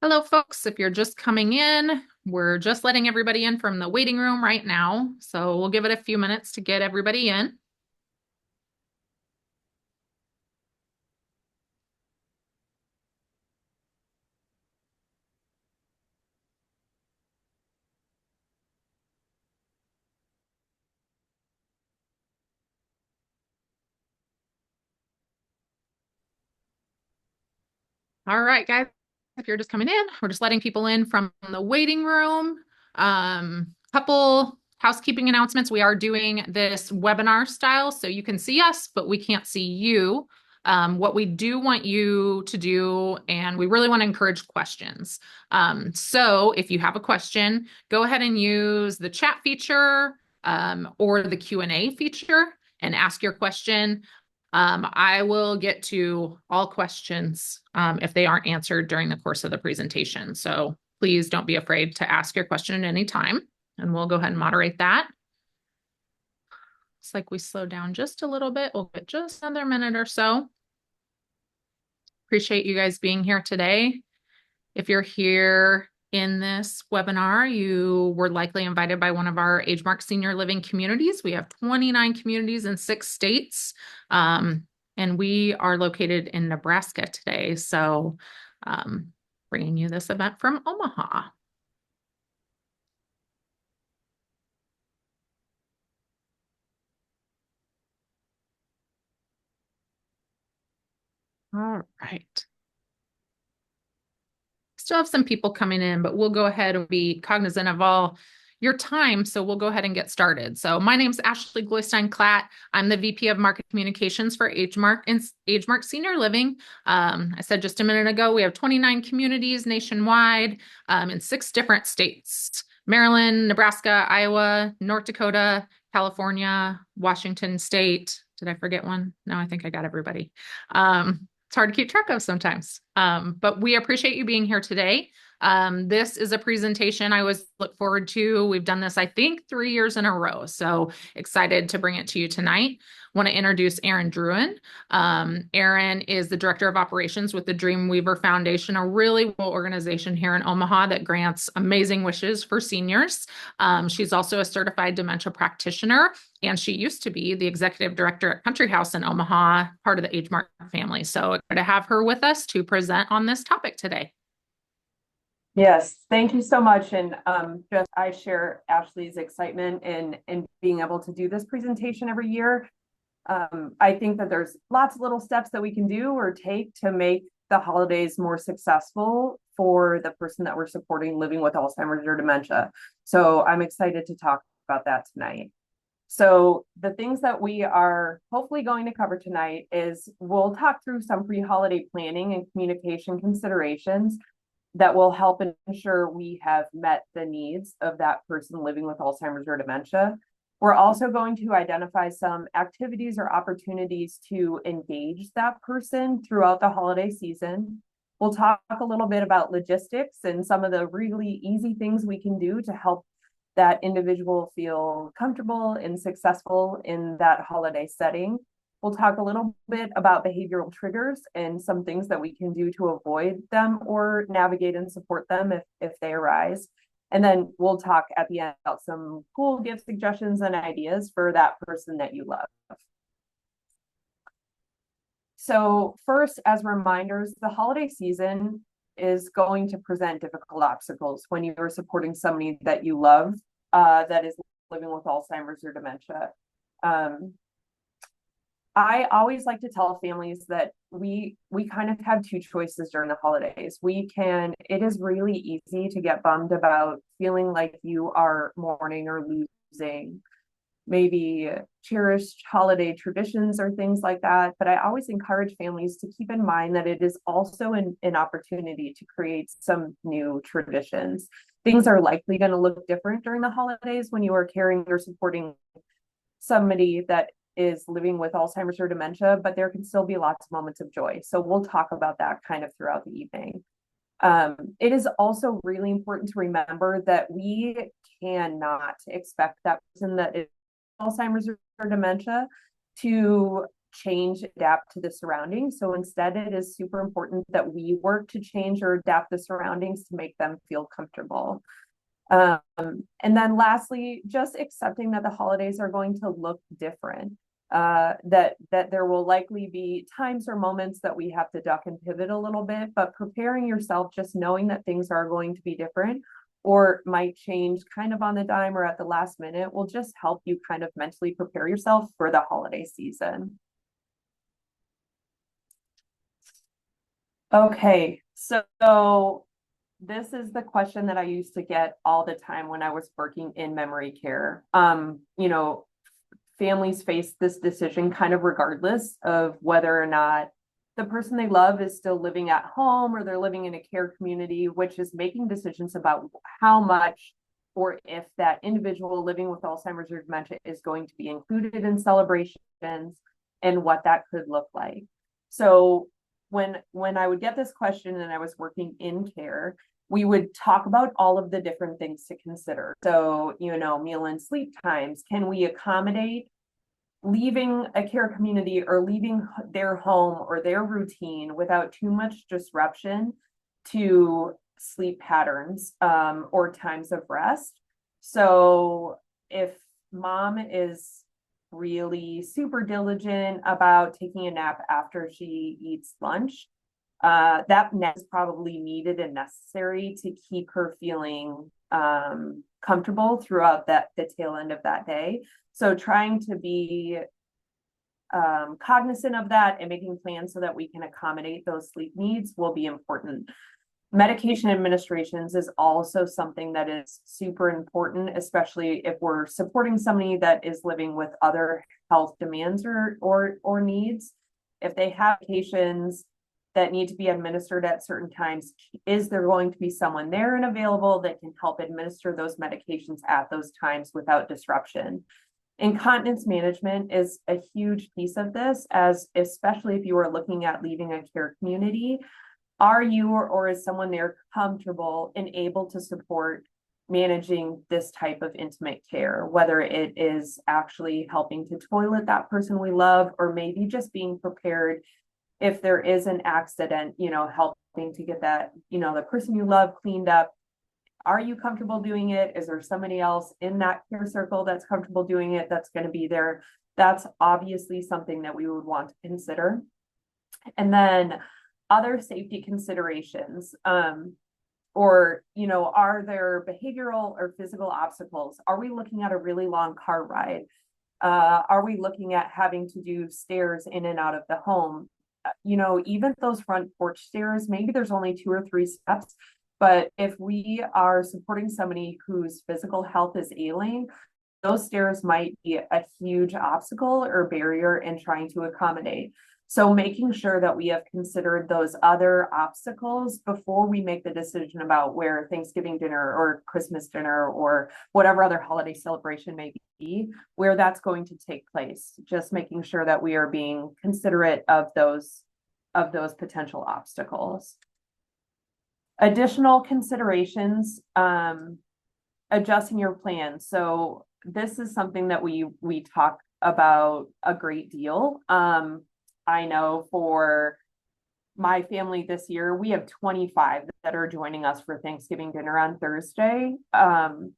Hello, folks. If you're just coming in, we're just letting everybody in from the waiting room right now. So we'll give it a few minutes to get everybody in. All right, guys. If you're just coming in, we're just letting people in from the waiting room. Couple housekeeping announcements. We are doing this webinar style, so you can see us, but we can't see you. What we do want you to do, and we really want to encourage questions. So if you have a question, go ahead and use the chat feature or the Q&A feature and ask your question. I will get to all questions if they aren't answered during the course of the presentation. So please don't be afraid to ask your question at any time, and we'll go ahead and moderate that. Looks like we slowed down just a little bit. We'll get just another minute or so. Appreciate you guys being here today. If you're here in this webinar, you were likely invited by one of our Agemark senior living communities. We have 29 communities in 6 states, and we are located in Nebraska today. So bringing you this event from Omaha. All right. Still have some people coming in, but we'll go ahead and be cognizant of all your time. So we'll go ahead and get started. So my name's Ashley Gloystein-Klatt. I'm the VP of Market Communications for Agemark and Agemark Senior Living. I said just a minute ago, we have 29 communities nationwide in 6 different states: Maryland, Nebraska, Iowa, North Dakota, California, Washington State. Did I forget one? No, I think I got everybody. It's hard to keep track of sometimes, but we appreciate you being here today. This is a presentation I always look forward to. We've done this, I think, 3 years in a row, so excited to bring it to you tonight. Want to introduce Erinn Drouin. Erinn is the Director of Operations with the Dreamweaver Foundation, a really cool organization here in Omaha that grants amazing wishes for seniors. She's also a certified dementia practitioner, and she used to be the executive director at Country House in Omaha, part of the Agemark family. So excited to have her with us to present on this topic today. Yes, thank you so much. And just I share Ashley's excitement in being able to do this presentation every year. I think that there's lots of little steps that we can do or take to make the holidays more successful for the person that we're supporting living with Alzheimer's or dementia. So I'm excited to talk about that tonight. So the things that we are hopefully going to cover tonight is we'll talk through some pre-holiday planning and communication considerations that will help ensure we have met the needs of that person living with Alzheimer's or dementia. We're also going to identify some activities or opportunities to engage that person throughout the holiday season. We'll talk a little bit about logistics and some of the really easy things we can do to help that individual feel comfortable and successful in that holiday setting. We'll talk a little bit about behavioral triggers and some things that we can do to avoid them or navigate and support them if they arise. And then we'll talk at the end about some cool gift suggestions and ideas for that person that you love. So first, as reminders, the holiday season is going to present difficult obstacles when you're supporting somebody that you love that is living with Alzheimer's or dementia. I always like to tell families that we kind of have 2 choices during the holidays. It is really easy to get bummed about feeling like you are mourning or losing maybe cherished holiday traditions or things like that. But I always encourage families to keep in mind that it is also an opportunity to create some new traditions. Things are likely going to look different during the holidays when you are caring or supporting somebody that is living with Alzheimer's or dementia, but there can still be lots of moments of joy. So we'll talk about that kind of throughout the evening. It is also really important to remember that we cannot expect that person that is Alzheimer's or dementia to change, adapt to the surroundings. So instead, it is super important that we work to change or adapt the surroundings to make them feel comfortable. And then lastly, just accepting that the holidays are going to look different. That there will likely be times or moments that we have to duck and pivot a little bit, but preparing yourself, just knowing that things are going to be different or might change kind of on the dime or at the last minute will just help you kind of mentally prepare yourself for the holiday season. Okay, so this is the question that I used to get all the time when I was working in memory care. Families face this decision kind of regardless of whether or not the person they love is still living at home or they're living in a care community, which is making decisions about how much or if that individual living with Alzheimer's or dementia is going to be included in celebrations and what that could look like. So when I would get this question and I was working in care, we would talk about all of the different things to consider. So, meal and sleep times. Can we accommodate leaving a care community or leaving their home or their routine without too much disruption to sleep patterns or times of rest? So if mom is really super diligent about taking a nap after she eats lunch, that nap is probably needed and necessary to keep her feeling comfortable throughout the tail end of that day. So trying to be cognizant of that and making plans so that we can accommodate those sleep needs will be important. Medication administrations is also something that is super important, especially if we're supporting somebody that is living with other health demands or needs. If they have medications that need to be administered at certain times, is there going to be someone there and available that can help administer those medications at those times without disruption? Incontinence management is a huge piece of this, as especially if you are looking at leaving a care community. Are you or is someone there comfortable and able to support managing this type of intimate care, whether it is actually helping to toilet that person we love, or maybe just being prepared if there is an accident, helping to get that, the person you love cleaned up. Are you comfortable doing it? Is there somebody else in that care circle that's comfortable doing it, that's going to be there? That's obviously something that we would want to consider. And then other safety considerations, are there behavioral or physical obstacles? Are we looking at a really long car ride? Are we looking at having to do stairs in and out of the home? Even those front porch stairs, maybe there's only 2 or 3 steps, but if we are supporting somebody whose physical health is ailing, those stairs might be a huge obstacle or barrier in trying to accommodate. So making sure that we have considered those other obstacles before we make the decision about where Thanksgiving dinner or Christmas dinner or whatever other holiday celebration may be, where that's going to take place. Just making sure that we are being considerate of those potential obstacles. Additional considerations, adjusting your plan. So this is something that we talk about a great deal. I know for my family this year, we have 25 that are joining us for Thanksgiving dinner on Thursday.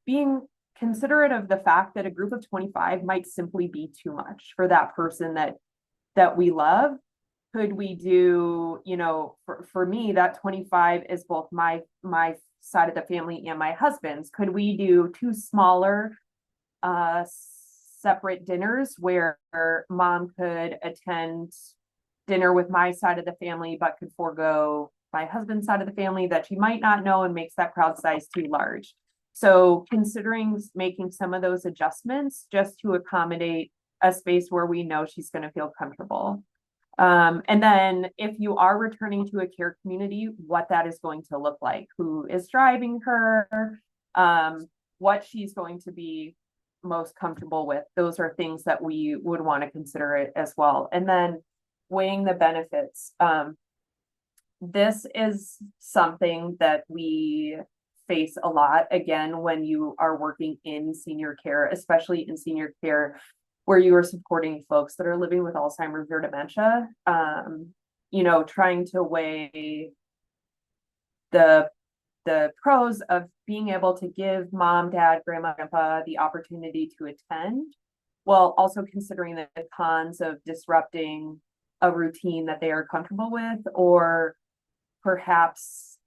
Being considerate of the fact that a group of 25 might simply be too much for that person that we love. Could we do, for me, that 25 is both my side of the family and my husband's. Could we do 2 smaller separate dinners where mom could attend dinner with my side of the family, but could forego my husband's side of the family that she might not know and makes that crowd size too large? So considering making some of those adjustments just to accommodate a space where we know she's going to feel comfortable. And then if you are returning to a care community, what that is going to look like, who is driving her, what she's going to be most comfortable with. Those are things that we would want to consider it as well. And then weighing the benefits. This is something that we face a lot, again, when you are working in senior care, especially in senior care. where you are supporting folks that are living with Alzheimer's or dementia, trying to weigh the pros of being able to give mom, dad, grandma, grandpa the opportunity to attend, while also considering the cons of disrupting a routine that they are comfortable with, or perhaps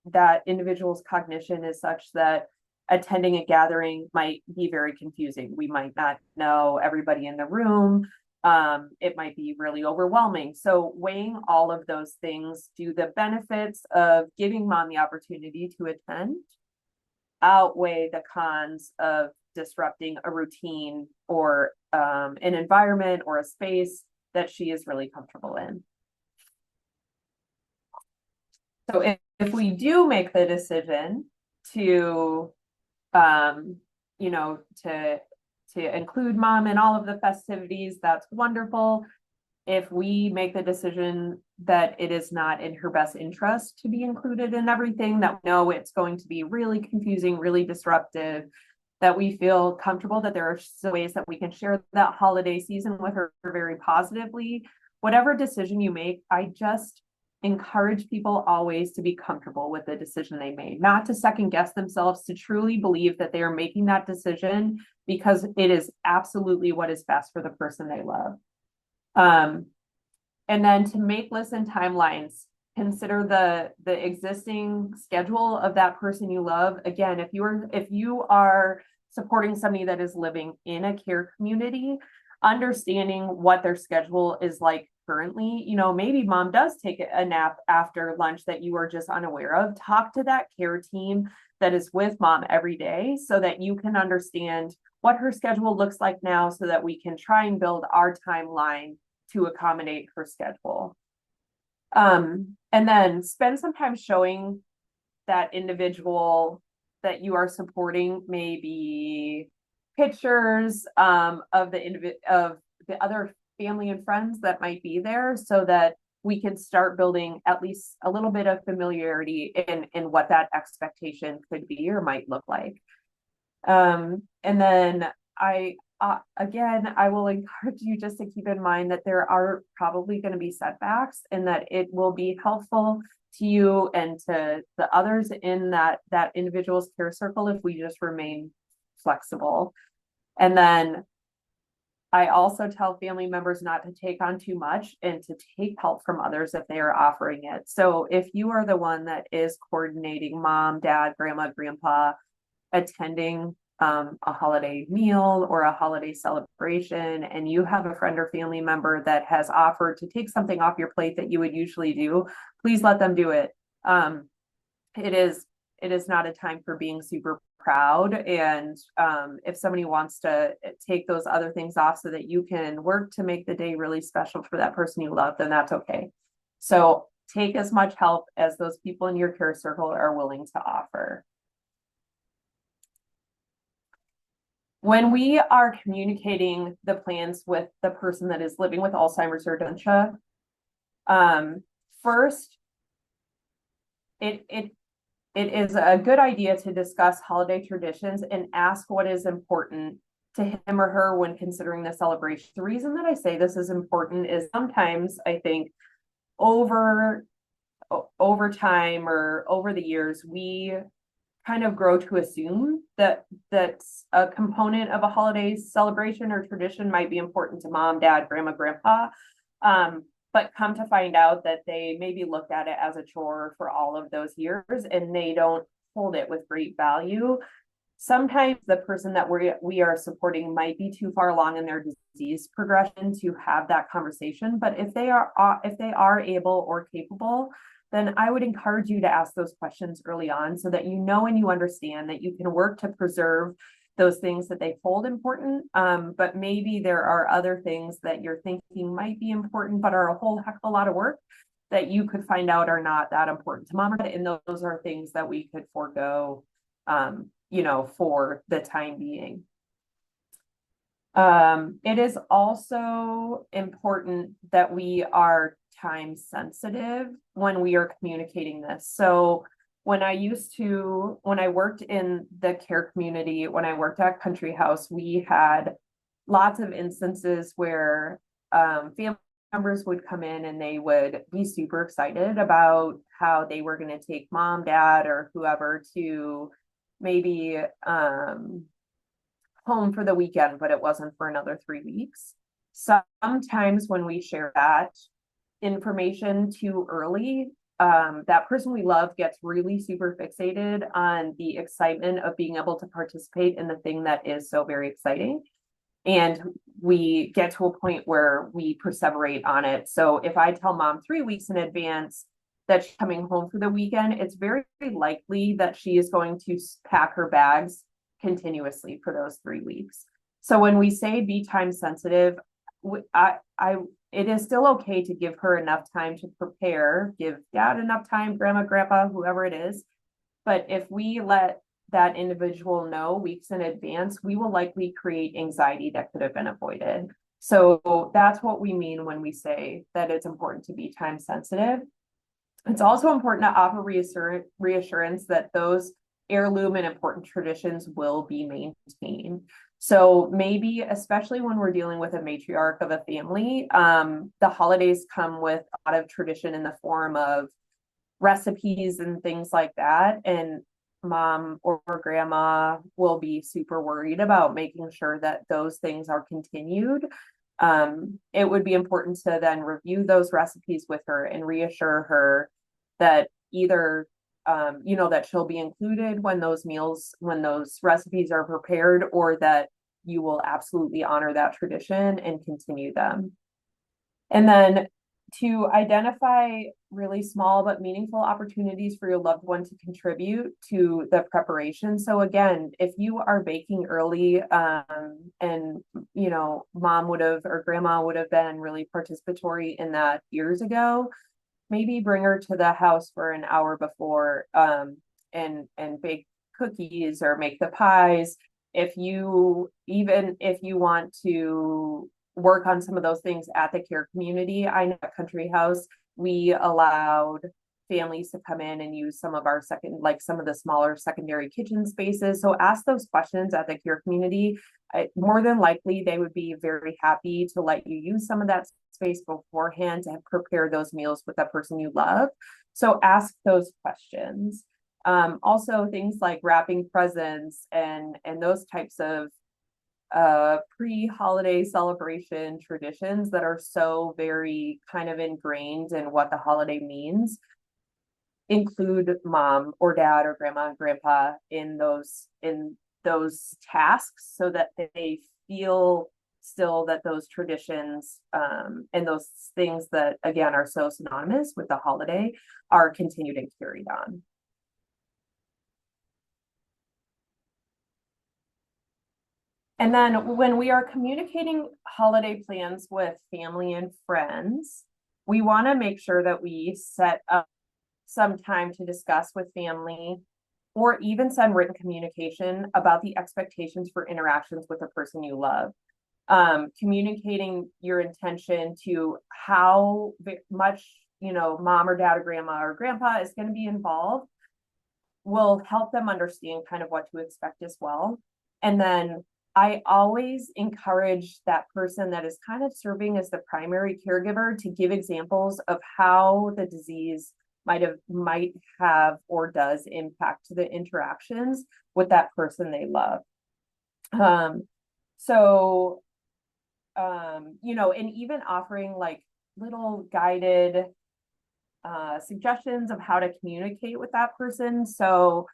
that individual's cognition is such that attending a gathering might be very confusing. We might not know everybody in the room. It might be really overwhelming. So weighing all of those things, do the benefits of giving mom the opportunity to attend outweigh the cons of disrupting a routine or an environment or a space that she is really comfortable in? So if we do make the decision to to include mom in all of the festivities, that's wonderful. If we make the decision that it is not in her best interest to be included in everything, that we know it's going to be really confusing, really disruptive, that we feel comfortable that there are ways that we can share that holiday season with her very positively, whatever decision you make, I just encourage people always to be comfortable with the decision they made, not to second guess themselves, to truly believe that they are making that decision because it is absolutely what is best for the person they love. And then to make lists and timelines, consider the existing schedule of that person you love. Again, if you are supporting somebody that is living in a care community, understanding what their schedule is like currently, maybe mom does take a nap after lunch that you are just unaware of. Talk to that care team that is with mom every day so that you can understand what her schedule looks like now, so that we can try and build our timeline to accommodate her schedule. And then spend some time showing that individual that you are supporting, maybe pictures of the other family and friends that might be there, so that we can start building at least a little bit of familiarity in what that expectation could be or might look like. And then I will encourage you just to keep in mind that there are probably going to be setbacks, and that it will be helpful to you and to the others in that individual's care circle if we just remain flexible. And then I also tell family members not to take on too much and to take help from others if they are offering it. So if you are the one that is coordinating mom, dad, grandma, grandpa attending a holiday meal or a holiday celebration, and you have a friend or family member that has offered to take something off your plate that you would usually do, please let them do it. It is not a time for being super proud. And if somebody wants to take those other things off so that you can work to make the day really special for that person you love, then that's okay. So take as much help as those people in your care circle are willing to offer. When we are communicating the plans with the person that is living with Alzheimer's or dementia, first, it is a good idea to discuss holiday traditions and ask what is important to him or her when considering the celebration. The reason that I say this is important is sometimes I think over time or over the years, we kind of grow to assume that a component of a holiday celebration or tradition might be important to mom, dad, grandma, grandpa, but come to find out that they maybe looked at it as a chore for all of those years and they don't hold it with great value. Sometimes the person that we are supporting might be too far along in their disease progression to have that conversation, but if they are able or capable, then I would encourage you to ask those questions early on so that you know and you understand that you can work to preserve those things that they hold important. But maybe there are other things that you're thinking might be important, but are a whole heck of a lot of work that you could find out are not that important to mom. And those are things that we could forego, for the time being. It is also important that we are time sensitive when we are communicating this. So when I worked in the care community, when I worked at Country House, we had lots of instances where family members would come in and they would be super excited about how they were going to take mom, dad, or whoever to maybe home for the weekend, but it wasn't for another 3 weeks. Sometimes when we share that information too early, that person we love gets really super fixated on the excitement of being able to participate in the thing that is so very exciting. And we get to a point where we perseverate on it. So if I tell mom 3 weeks in advance that she's coming home for the weekend, it's very likely that she is going to pack her bags continuously for those 3 weeks. So when we say be time sensitive, it is still okay to give her enough time to prepare, give dad enough time, grandma, grandpa, whoever it is. But if we let that individual know weeks in advance, we will likely create anxiety that could have been avoided. So that's what we mean when we say that it's important to be time sensitive. It's also important to offer reassurance that those heirloom and important traditions will be maintained. So maybe, especially when we're dealing with a matriarch of a family, the holidays come with a lot of tradition in the form of recipes and things like that. And mom or grandma will be super worried about making sure that those things are continued. It would be important to then review those recipes with her and reassure her that either that she'll be included when those recipes are prepared, or that you will absolutely honor that tradition and continue them. And then to identify really small but meaningful opportunities for your loved one to contribute to the preparation. So again, if you are baking early, and mom would have or grandma would have been really participatory in that years ago, maybe bring her to the house for an hour before, and bake cookies or make the pies. If you want to work on some of those things at the care community, I know at Country House, we allowed families to come in and use some of the smaller secondary kitchen spaces. So ask those questions at the care community. More than likely, they would be very happy to let you use some of that space beforehand to prepare those meals with that person you love. So ask those questions. Also things like wrapping presents and those types of pre-holiday celebration traditions that are so very kind of ingrained in what the holiday means, include mom or dad or grandma and grandpa in those tasks, so that they feel still that those traditions, and those things that again are so synonymous with the holiday are continued and carried on. And then when we are communicating holiday plans with family and friends, we want to make sure that we set up some time to discuss with family, or even send written communication about the expectations for interactions with the person you love. Communicating your intention to how much, mom or dad or grandma or grandpa is going to be involved will help them understand kind of what to expect as well. And then I always encourage that person that is kind of serving as the primary caregiver to give examples of how the disease might have or does impact the interactions with that person they love. And even offering like little guided suggestions of how to communicate with that person. So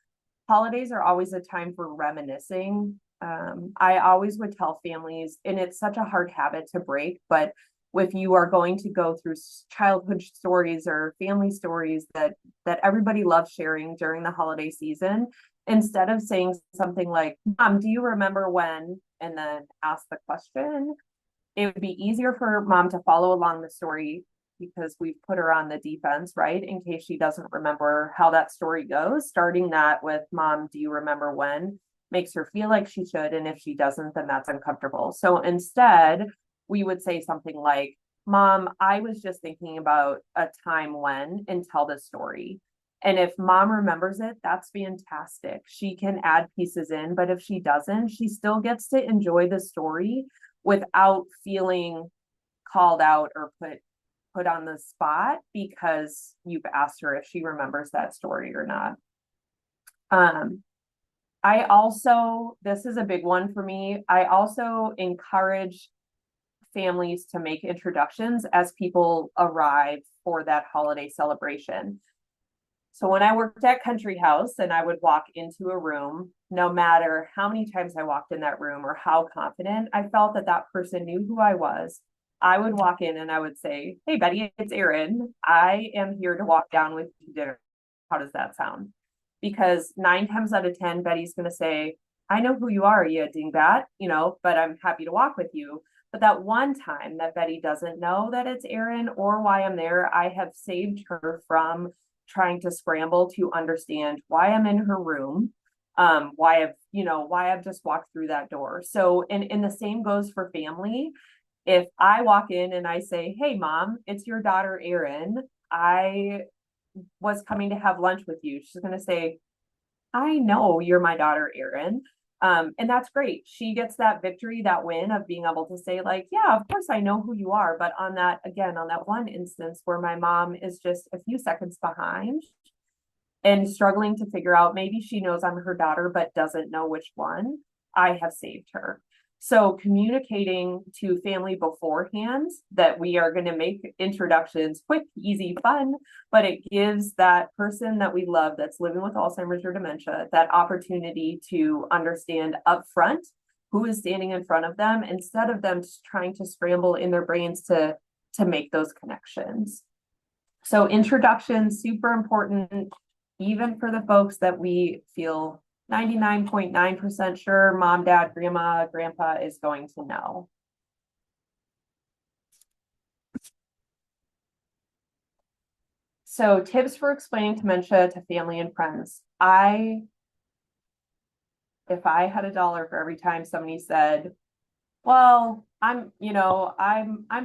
holidays are always a time for reminiscing. I always would tell families, and it's such a hard habit to break, but if you are going to go through childhood stories or family stories that everybody loves sharing during the holiday season, instead of saying something like, Mom, do you remember when, and then ask the question, it would be easier for mom to follow along the story because we've put her on the defense, right? In case she doesn't remember how that story goes. Starting that with, Mom, do you remember when, makes her feel like she should. And if she doesn't, then that's uncomfortable. So instead, we would say something like, Mom, I was just thinking about a time when, and tell the story. And if mom remembers it, that's fantastic. She can add pieces in, but if she doesn't, she still gets to enjoy the story without feeling called out or put on the spot because you've asked her if she remembers that story or not. I also, this is a big one for me. I also encourage families to make introductions as people arrive for that holiday celebration. So when I worked at Country House and I would walk into a room, no matter how many times I walked in that room or how confident I felt that that person knew who I was, I would walk in and I would say, "Hey, Betty, it's Erinn. I am here to walk down with you to dinner. How does that sound?" Because 9 times out of 10, Betty's going to say, "I know who you are, you dingbat, but I'm happy to walk with you." But that one time that Betty doesn't know that it's Erinn or why I'm there, I have saved her from trying to scramble to understand why I'm in her room, why I've just walked through that door. So, and the same goes for family. If I walk in and I say, "Hey, mom, it's your daughter, Erinn. I was coming to have lunch with you." She's going to say, "I know you're my daughter, Erinn." And that's great. She gets that victory, that win of being able to say, like, "Yeah, of course I know who you are." But on that one instance where my mom is just a few seconds behind and struggling to figure out, maybe she knows I'm her daughter, but doesn't know which one, I have saved her. So communicating to family beforehand that we are going to make introductions quick, easy, fun, but it gives that person that we love that's living with Alzheimer's or dementia that opportunity to understand upfront who is standing in front of them instead of them trying to scramble in their brains to make those connections. So introductions, super important, even for the folks that we feel 99.9% sure mom, dad, grandma, grandpa is going to know. So tips for explaining dementia to family and friends. If I had $1 for every time somebody said, "Well, I'm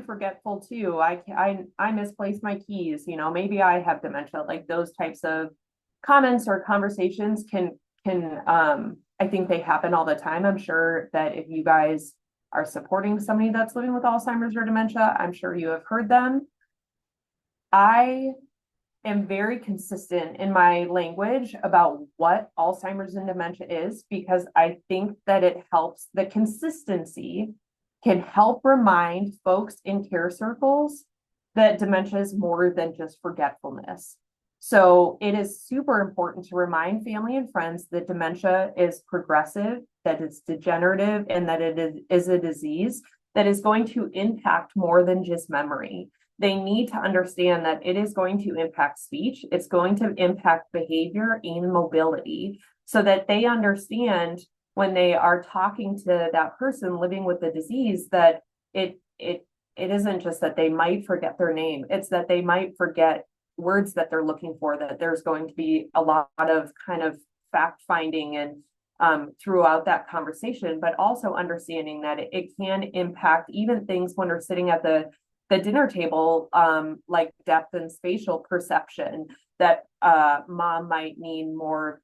forgetful too. I misplaced my keys. Maybe I have dementia." Like those types of comments or conversations can I think they happen all the time. I'm sure that if you guys are supporting somebody that's living with Alzheimer's or dementia, I'm sure you have heard them. I am very consistent in my language about what Alzheimer's and dementia is because I think that it helps. The consistency can help remind folks in care circles that dementia is more than just forgetfulness. So it is super important to remind family and friends that dementia is progressive, that it's degenerative, and that it is a disease that is going to impact more than just memory. They need to understand that it is going to impact speech, it's going to impact behavior and mobility, so that they understand when they are talking to that person living with the disease that it isn't just that they might forget their name, it's that they might forget words that they're looking for, that there's going to be a lot of kind of fact finding and throughout that conversation, but also understanding that it can impact even things when we're sitting at the dinner table, like depth and spatial perception, that mom might need more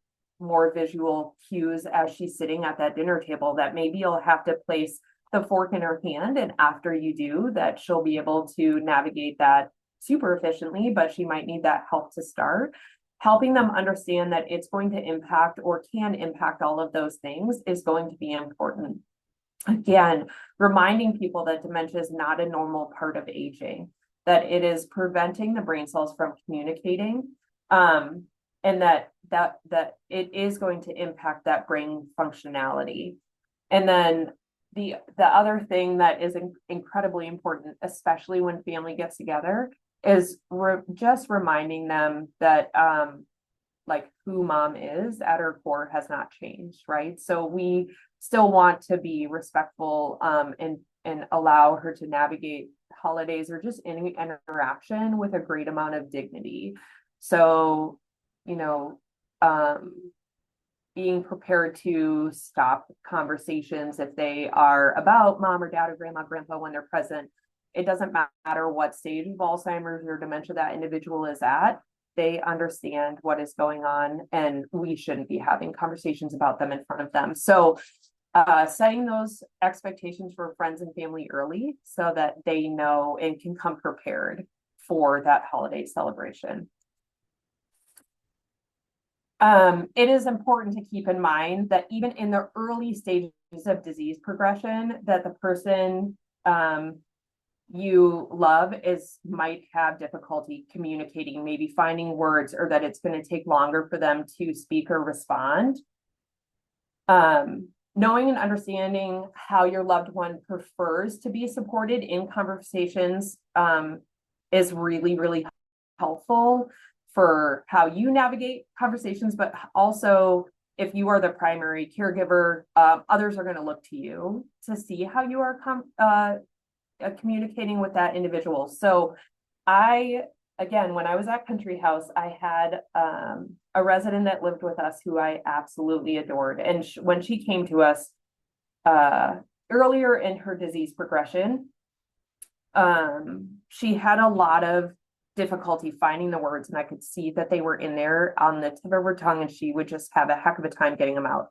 visual cues as she's sitting at that dinner table, that maybe you'll have to place the fork in her hand, and after you do that, she'll be able to navigate that super efficiently, but she might need that help to start. Helping them understand that it's going to impact or can impact all of those things is going to be important. Again, reminding people that dementia is not a normal part of aging, that it is preventing the brain cells from communicating, and that it is going to impact that brain functionality. And then the other thing that is incredibly important, especially when family gets together, is just reminding them that like who mom is at her core has not changed, right? So we still want to be respectful and allow her to navigate holidays or just any interaction with a great amount of dignity. So, being prepared to stop conversations if they are about mom or dad or grandma, grandpa when they're present. It doesn't matter what stage of Alzheimer's or dementia that individual is at. they understand what is going on, and we shouldn't be having conversations about them in front of them. So setting those expectations for friends and family early so that they know and can come prepared for that holiday celebration. It is important to keep in mind that even in the early stages of disease progression, that the person you love might have difficulty communicating, maybe finding words, or that it's going to take longer for them to speak or respond. Knowing and understanding how your loved one prefers to be supported in conversations is really, really helpful for how you navigate conversations, but also if you are the primary caregiver, others are going to look to you to see how you are communicating with that individual. So again, when I was at Country House, I had a resident that lived with us who I absolutely adored. And when she came to us earlier in her disease progression, she had a lot of difficulty finding the words, and I could see that they were in there on the tip of her tongue, and she would just have a heck of a time getting them out.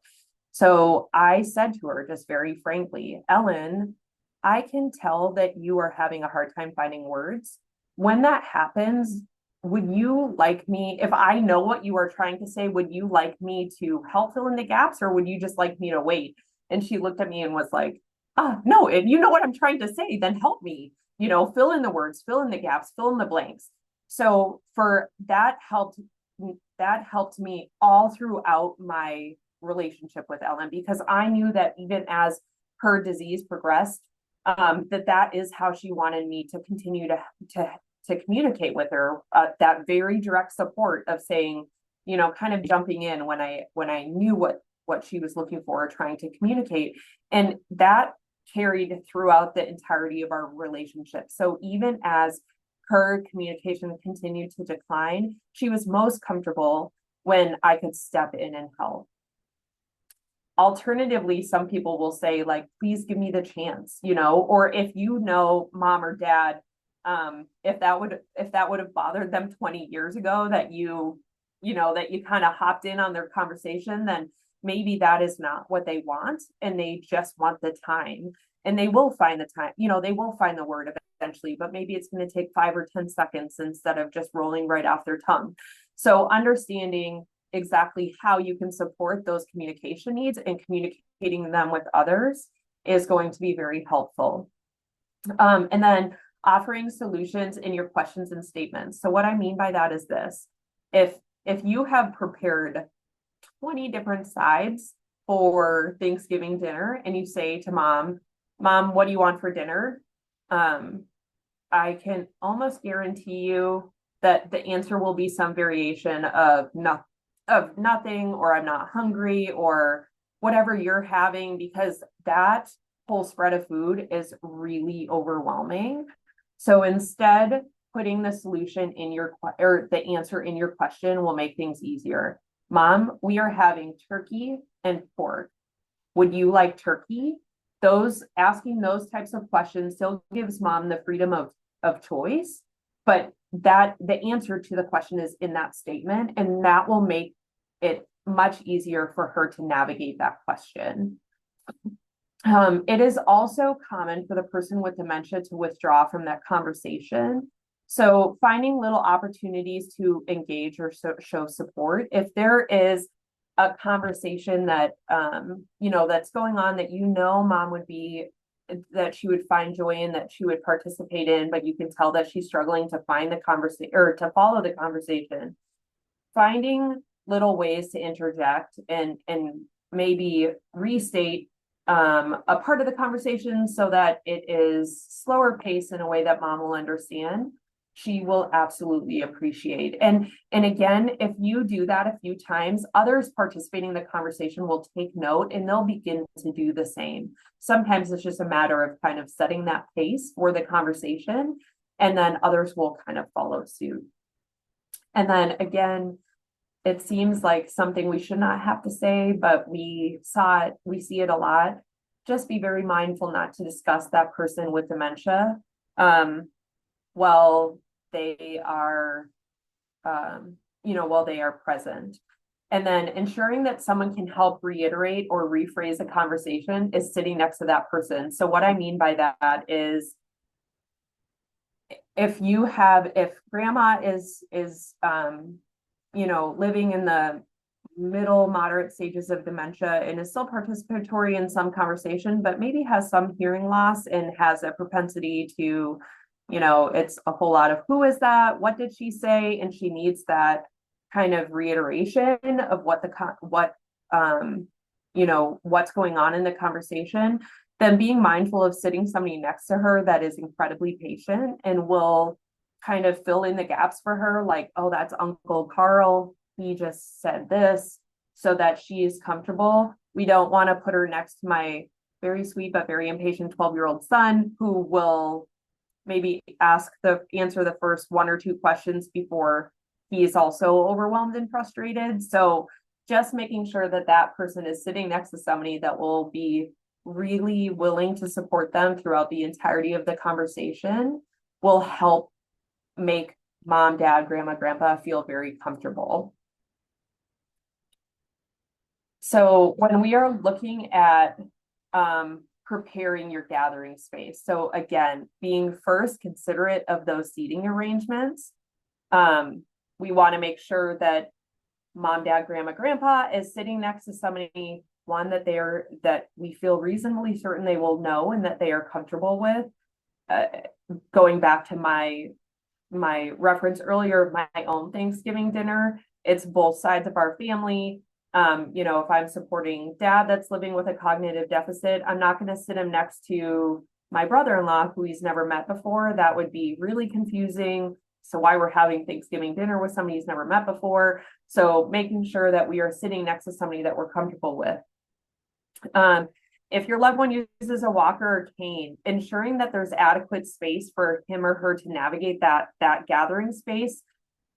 So I said to her just very frankly, Ellen, I can tell that you are having a hard time finding words. When that happens, would you like me, if I know what you are trying to say, would you like me to help fill in the gaps, or would you just like me to wait? And she looked at me and was like, no, if you know what I'm trying to say, then help me, fill in the words, fill in the gaps, fill in the blanks. So that helped me all throughout my relationship with Ellen, because I knew that even as her disease progressed, that is how she wanted me to continue to communicate with her, that very direct support of saying, kind of jumping in when I knew what she was looking for or trying to communicate. And that carried throughout the entirety of our relationship. So even as her communication continued to decline, she was most comfortable when I could step in and help. Alternatively, some people will say, like, please give me the chance, or if mom or dad, if that would have bothered them 20 years ago that you kind of hopped in on their conversation, then maybe that is not what they want, and they just want the time, and they will find the time, they will find the word eventually, but maybe it's going to take 5 or 10 seconds instead of just rolling right off their tongue. So understanding exactly how you can support those communication needs and communicating them with others is going to be very helpful. And then offering solutions in your questions and statements. So what I mean by that is this: if you have prepared 20 different sides for Thanksgiving dinner, and you say to mom, what do you want for dinner? I can almost guarantee you that the answer will be some variation of nothing, or I'm not hungry, or whatever you're having, because that whole spread of food is really overwhelming. So instead, putting the solution or the answer in your question will make things easier. Mom, we are having turkey and pork. Would you like turkey? Asking those types of questions still gives mom the freedom of choice, but that the answer to the question is in that statement, and that will make it much easier for her to navigate that question. It is also common for the person with dementia to withdraw from that conversation. So finding little opportunities to engage or show support. If there is a conversation that, that's going on that, mom that she would find joy in, that she would participate in, but you can tell that she's struggling to find the conversation or to follow the conversation. Finding little ways to interject and maybe restate a part of the conversation so that it is slower pace in a way that mom will understand, she will absolutely appreciate. And again, if you do that a few times, others participating in the conversation will take note, and they'll begin to do the same. Sometimes it's just a matter of kind of setting that pace for the conversation, and then others will kind of follow suit. And then again, it seems like something we should not have to say, but we see it a lot. Just be very mindful not to discuss that person with dementia while they are while they are present. And then ensuring that someone can help reiterate or rephrase a conversation is sitting next to that person. So what I mean by that is if grandma is living in the middle moderate stages of dementia and is still participatory in some conversation, but maybe has some hearing loss and has a propensity to, it's a whole lot of who is that? What did she say? And she needs that kind of reiteration of what's going on in the conversation. Then being mindful of sitting somebody next to her that is incredibly patient and will kind of fill in the gaps for her, like, oh, that's Uncle Carl, he just said this, so that she is comfortable. We don't want to put her next to my very sweet but very impatient 12-year-old son, who will maybe answer the first one or two questions before he's also overwhelmed and frustrated. So just making sure that that person is sitting next to somebody that will be really willing to support them throughout the entirety of the conversation will help make mom, dad, grandma, grandpa feel very comfortable. So when we are looking at preparing your gathering space, so again, being first considerate of those seating arrangements, we want to make sure that mom, dad, grandma, grandpa is sitting next to somebody, one that we feel reasonably certain they will know and that they are comfortable with. Going back to my reference earlier of my own Thanksgiving dinner, it's both sides of our family. If I'm supporting dad that's living with a cognitive deficit, I'm not going to sit him next to my brother-in-law who he's never met before. That would be really confusing. So why we're having Thanksgiving dinner with somebody he's never met before. So making sure that we are sitting next to somebody that we're comfortable with. If your loved one uses a walker or cane, ensuring that there's adequate space for him or her to navigate that gathering space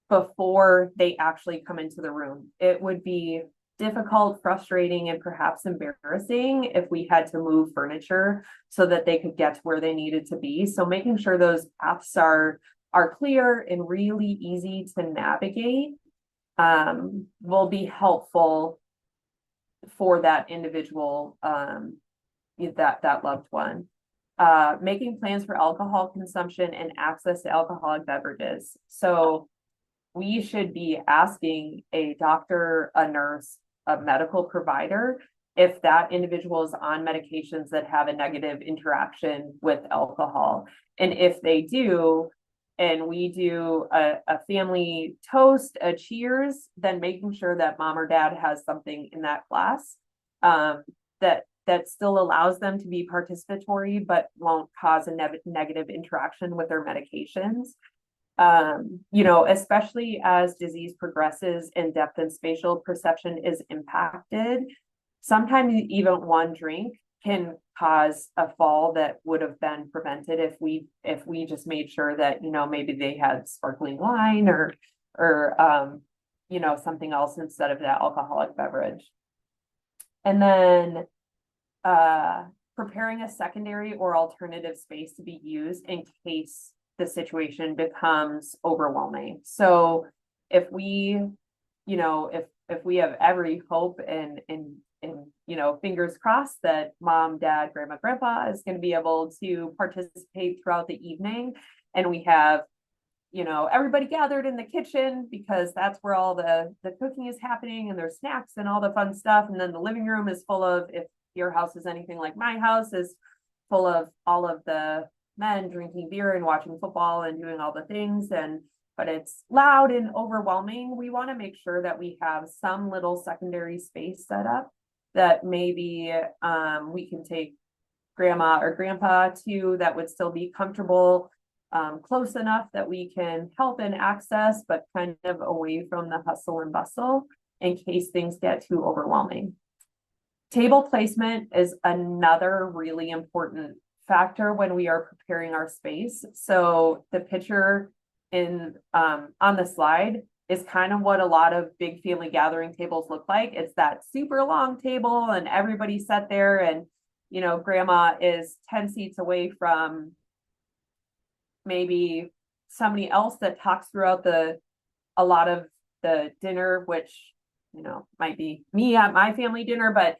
before they actually come into the room. It would be difficult, frustrating, and perhaps embarrassing if we had to move furniture so that they could get to where they needed to be. So making sure those paths are clear and really easy to navigate will be helpful for that individual, that loved one. Making plans for alcohol consumption and access to alcoholic beverages. So we should be asking a doctor, a nurse, a medical provider if that individual is on medications that have a negative interaction with alcohol. And if they do, and we do a family toast, a cheers, then making sure that mom or dad has something in that glass that still allows them to be participatory, but won't cause a negative interaction with their medications. Especially as disease progresses and depth and spatial perception is impacted, sometimes even one drink can cause a fall that would have been prevented if we just made sure that, maybe they had sparkling wine or something else instead of that alcoholic beverage. And then preparing a secondary or alternative space to be used in case the situation becomes overwhelming. So if we, if we have every hope and fingers crossed that mom, dad, grandma, grandpa is going to be able to participate throughout the evening, and we have, everybody gathered in the kitchen because that's where all the cooking is happening and there's snacks and all the fun stuff. And then the living room is full of, if your house is anything like my house, is full of all of the men drinking beer and watching football and doing all the things, but it's loud and overwhelming. We want to make sure that we have some little secondary space set up that maybe we can take grandma or grandpa to, that would still be comfortable, close enough that we can help and access, but kind of away from the hustle and bustle in case things get too overwhelming. Table placement is another really important factor when we are preparing our space. So the picture on the slide is kind of what a lot of big family gathering tables look like. It's that super long table and everybody sat there, and grandma is 10 seats away from maybe somebody else that talks throughout the a lot of the dinner, which, might be me at my family dinner, but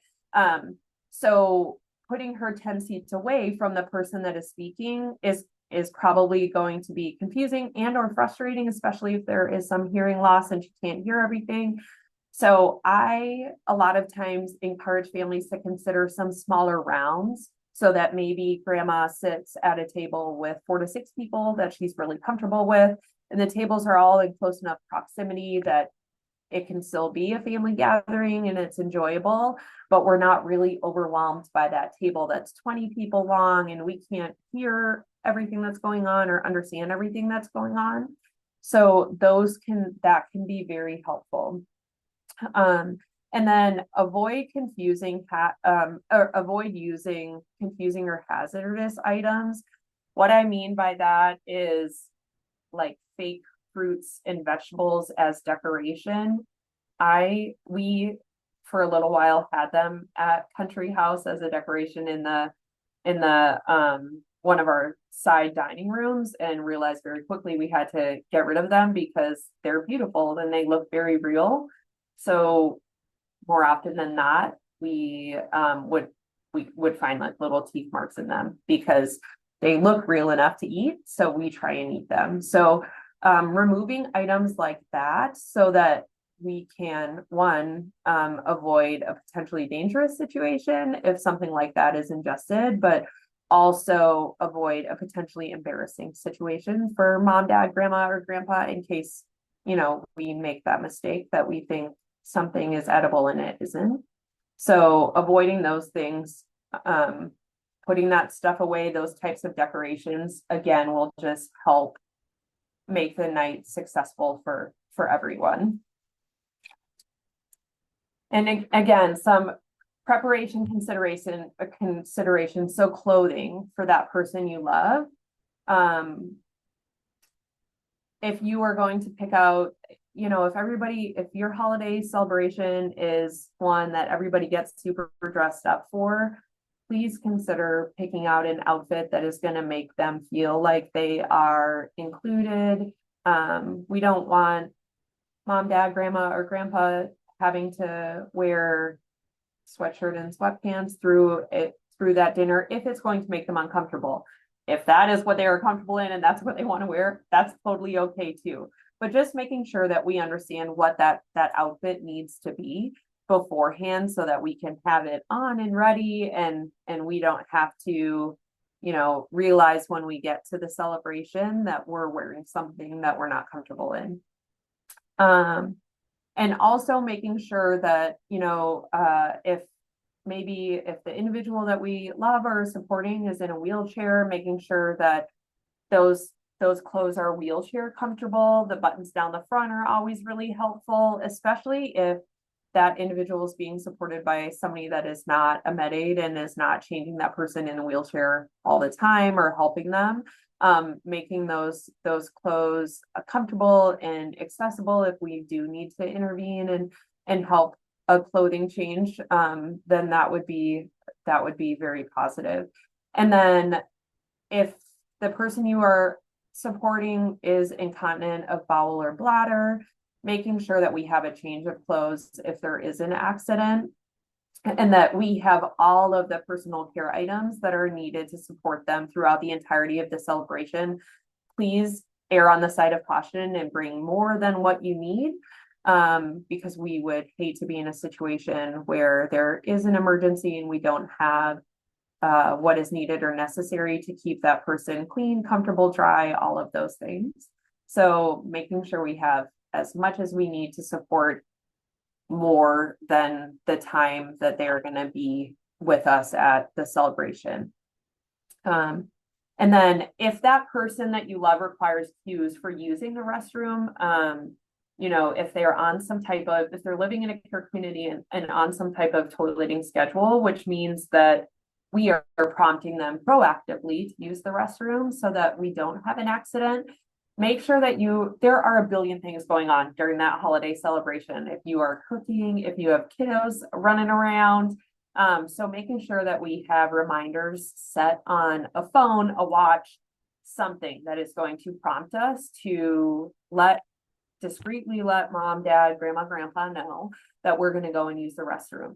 so putting her 10 seats away from the person that is speaking is probably going to be confusing and or frustrating, especially if there is some hearing loss and she can't hear everything. So I, a lot of times, encourage families to consider some smaller rounds so that maybe grandma sits at a table with 4 to 6 people that she's really comfortable with, and the tables are all in close enough proximity that it can still be a family gathering and it's enjoyable, but we're not really overwhelmed by that table that's 20 people long and we can't hear everything that's going on or understand everything that's going on. So that can be very helpful. And then avoid using confusing or hazardous items. What I mean by that is like fake fruits and vegetables as decoration. We for a little while had them at Country House as a decoration in the one of our side dining rooms, and realized very quickly we had to get rid of them because they're beautiful and they look very real. So more often than not, we would find like little teeth marks in them because they look real enough to eat. So we try and eat them. So removing items like that so that we can, one, avoid a potentially dangerous situation if something like that is ingested, but also avoid a potentially embarrassing situation for mom, dad, grandma, or grandpa in case, we make that mistake that we think something is edible and it isn't. So avoiding those things, putting that stuff away, those types of decorations, again, will just help make the night successful for everyone. And again, some preparation consideration. So clothing for that person you love. If you are going to pick out, if your holiday celebration is one that everybody gets super dressed up for, please consider picking out an outfit that is going to make them feel like they are included. We don't want mom, dad, grandma, or grandpa having to wear sweatshirt and sweatpants through that dinner if it's going to make them uncomfortable. If that is what they are comfortable in and that's what they want to wear, that's totally okay too. But just making sure that we understand what that outfit needs to be beforehand so that we can have it on and ready, and we don't have to, realize when we get to the celebration that we're wearing something that we're not comfortable in. And also making sure that, if the individual that we love or supporting is in a wheelchair, making sure that those clothes are wheelchair comfortable. The buttons down the front are always really helpful, especially if that individual is being supported by somebody that is not a med aid and is not changing that person in a wheelchair all the time or helping them. Making those clothes comfortable and accessible if we do need to intervene and help a clothing change, then that would be very positive. And then if the person you are supporting is incontinent of bowel or bladder, making sure that we have a change of clothes if there is an accident, and that we have all of the personal care items that are needed to support them throughout the entirety of the celebration. Please err on the side of caution and bring more than what you need, because we would hate to be in a situation where there is an emergency and we don't have what is needed or necessary to keep that person clean, comfortable, dry, all of those things. So making sure we have as much as we need to support more than the time that they're going to be with us at the celebration. And then if that person that you love requires cues for using the restroom, if they're living in a care community and on some type of toileting schedule, which means that we are prompting them proactively to use the restroom so that we don't have an accident. Make sure that there are a billion things going on during that holiday celebration. If you are cooking, if you have kiddos running around, so making sure that we have reminders set on a phone, a watch, something that is going to prompt us to let discreetly let mom, dad, grandma, grandpa know that we're going to go and use the restroom.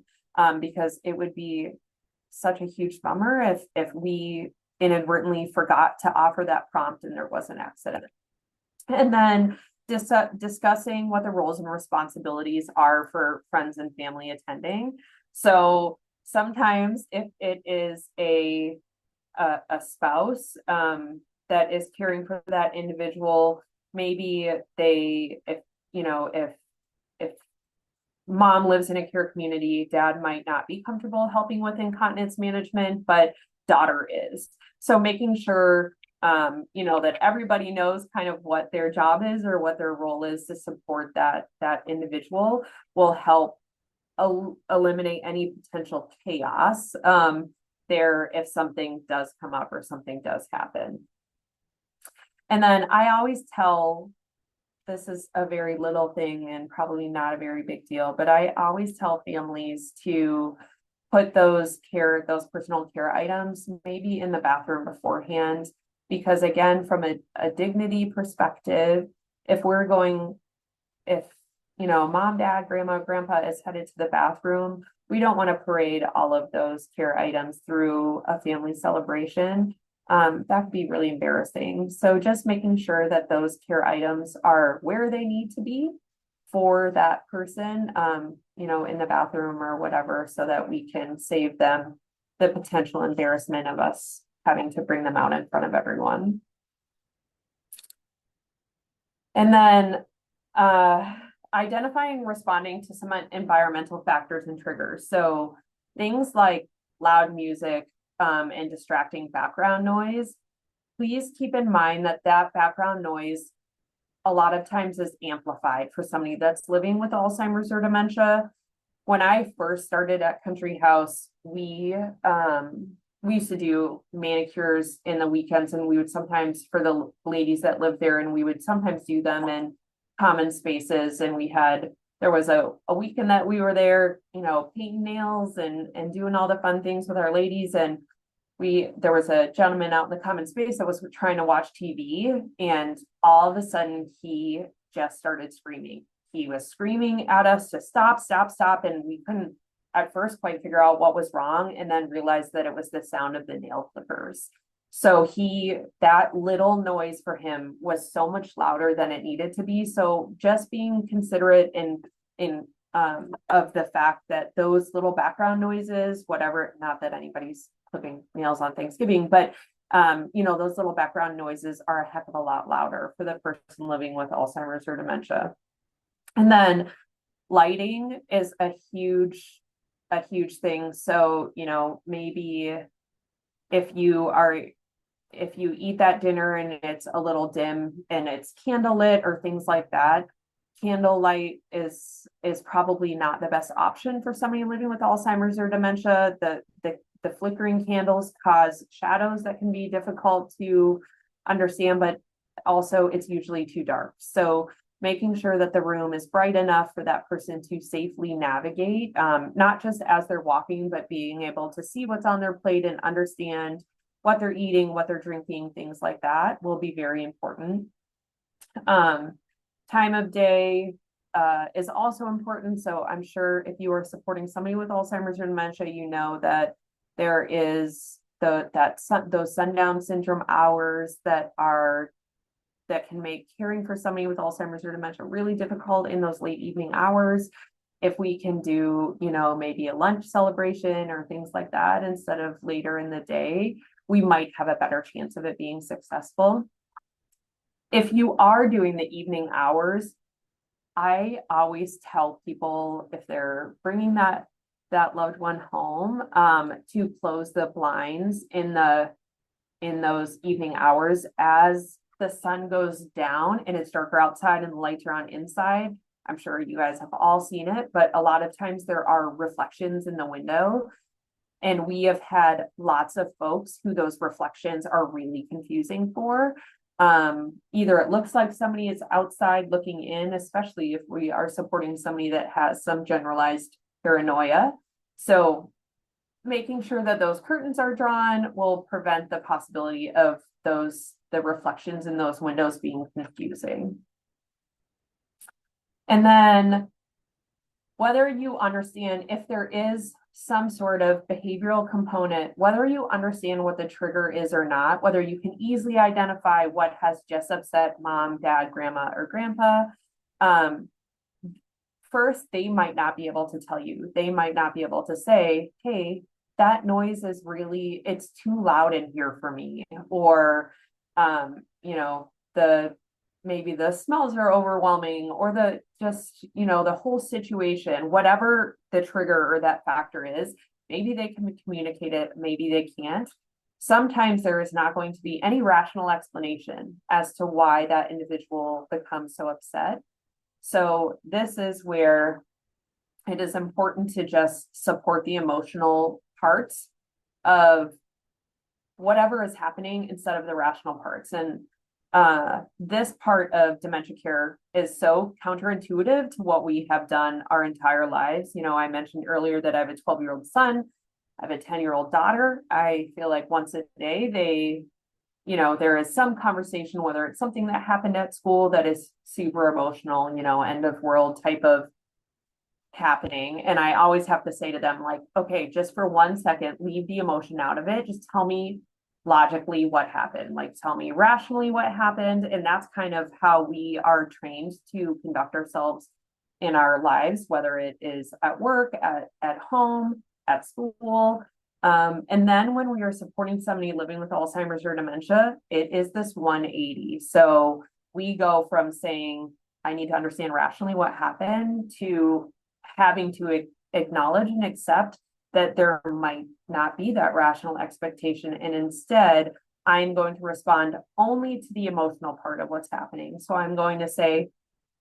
Because it would be such a huge bummer if we inadvertently forgot to offer that prompt and there was an accident. And then discussing what the roles and responsibilities are for friends and family attending. So sometimes if it is a spouse that is caring for that individual, maybe if mom lives in a care community, dad might not be comfortable helping with incontinence management, but daughter is. So making sure that everybody knows kind of what their job is or what their role is to support that individual will help eliminate any potential chaos there if something does come up or something does happen. And then I always tell, this is a very little thing and probably not a very big deal, but I always tell families to put those personal care items maybe in the bathroom beforehand, because again, from a dignity perspective, if mom, dad, grandma, grandpa is headed to the bathroom, we don't want to parade all of those care items through a family celebration. That could be really embarrassing. So just making sure that those care items are where they need to be for that person, in the bathroom or whatever, so that we can save them the potential embarrassment of us having to bring them out in front of everyone. And then identifying, responding to some environmental factors and triggers. So things like loud music and distracting background noise. Please keep in mind that background noise a lot of times is amplified for somebody that's living with Alzheimer's or dementia. When I first started at Country House, we used to do manicures in the weekends, and we would sometimes, for the ladies that lived there, and we would sometimes do them in common spaces. And there was a weekend that we were there, painting nails and doing all the fun things with our ladies. And there was a gentleman out in the common space that was trying to watch TV, and all of a sudden he just started screaming. He was screaming at us to stop, stop, stop. And we couldn't at first quite figure out what was wrong, and then realized that it was the sound of the nail clippers. So that little noise for him was so much louder than it needed to be. So just being considerate of the fact that those little background noises, whatever, not that anybody's clipping nails on Thanksgiving, but those little background noises are a heck of a lot louder for the person living with Alzheimer's or dementia. And then lighting is a huge thing. So, maybe if you eat that dinner and it's a little dim and it's candlelit or things like that, candlelight is probably not the best option for somebody living with Alzheimer's or dementia. The flickering candles cause shadows that can be difficult to understand, but also it's usually too dark. So making sure that the room is bright enough for that person to safely navigate, not just as they're walking, but being able to see what's on their plate and understand what they're eating, what they're drinking, things like that will be very important. Time of day is also important. So I'm sure if you are supporting somebody with Alzheimer's or dementia, that there is those sundown syndrome hours that can make caring for somebody with Alzheimer's or dementia really difficult in those late evening hours. If we can do, maybe a lunch celebration or things like that instead of later in the day, we might have a better chance of it being successful. If you are doing the evening hours, I always tell people, if they're bringing that loved one home, to close the blinds in those evening hours as the sun goes down and it's darker outside and the lights are on inside. I'm sure you guys have all seen it, but a lot of times there are reflections in the window. And we have had lots of folks who those reflections are really confusing for. Either it looks like somebody is outside looking in, especially if we are supporting somebody that has some generalized paranoia. So making sure that those curtains are drawn will prevent the possibility of the reflections in those windows being confusing. And then whether you understand if there is some sort of behavioral component, whether you understand what the trigger is or not, whether you can easily identify what has just upset mom, dad, grandma, or grandpa. First, they might not be able to tell you. They might not be able to say, hey, that noise is really, it's too loud in here for me. Or, maybe the smells are overwhelming, or the whole situation, whatever the trigger or that factor is, maybe they can communicate it, maybe they can't. Sometimes there is not going to be any rational explanation as to why that individual becomes so upset. So this is where it is important to just support the emotional parts of whatever is happening instead of the rational parts. And this part of dementia care is so counterintuitive to what we have done our entire lives. I mentioned earlier that I have a 12-year-old son, I have a 10-year-old daughter. I feel like once a day there is some conversation, whether it's something that happened at school that is super emotional, end of world type of happening. And I always have to say to them, like, okay, just for 1 second, leave the emotion out of it. Just tell me logically what happened, like tell me rationally what happened. And that's kind of how we are trained to conduct ourselves in our lives, whether it is at work, at home, at school. And then when we are supporting somebody living with Alzheimer's or dementia, it is this 180. So we go from saying, I need to understand rationally what happened, to having to acknowledge and accept that there might not be that rational expectation. And instead, I'm going to respond only to the emotional part of what's happening. So I'm going to say,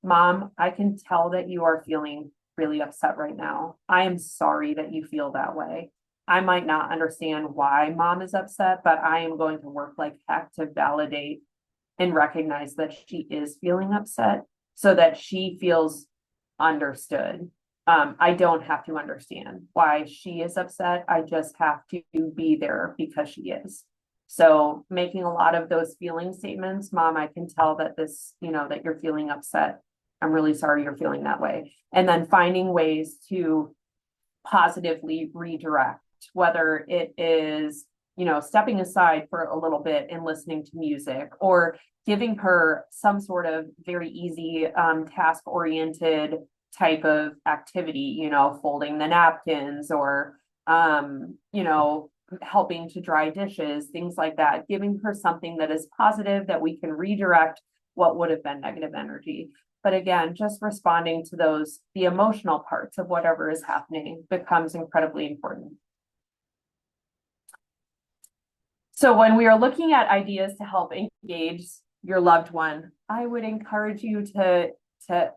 Mom, I can tell that you are feeling really upset right now. I am sorry that you feel that way. I might not understand why mom is upset, but I am going to work like heck to validate and recognize that she is feeling upset so that she feels understood. I don't have to understand why she is upset. I just have to be there because she is. So making a lot of those feeling statements, Mom, I can tell that that you're feeling upset. I'm really sorry you're feeling that way. And then finding ways to positively redirect, whether it is, stepping aside for a little bit and listening to music, or giving her some sort of very easy task-oriented type of activity, folding the napkins, or, helping to dry dishes, things like that, giving her something that is positive that we can redirect what would have been negative energy. But again, just responding to the emotional parts of whatever is happening becomes incredibly important. So when we are looking at ideas to help engage your loved one, I would encourage you to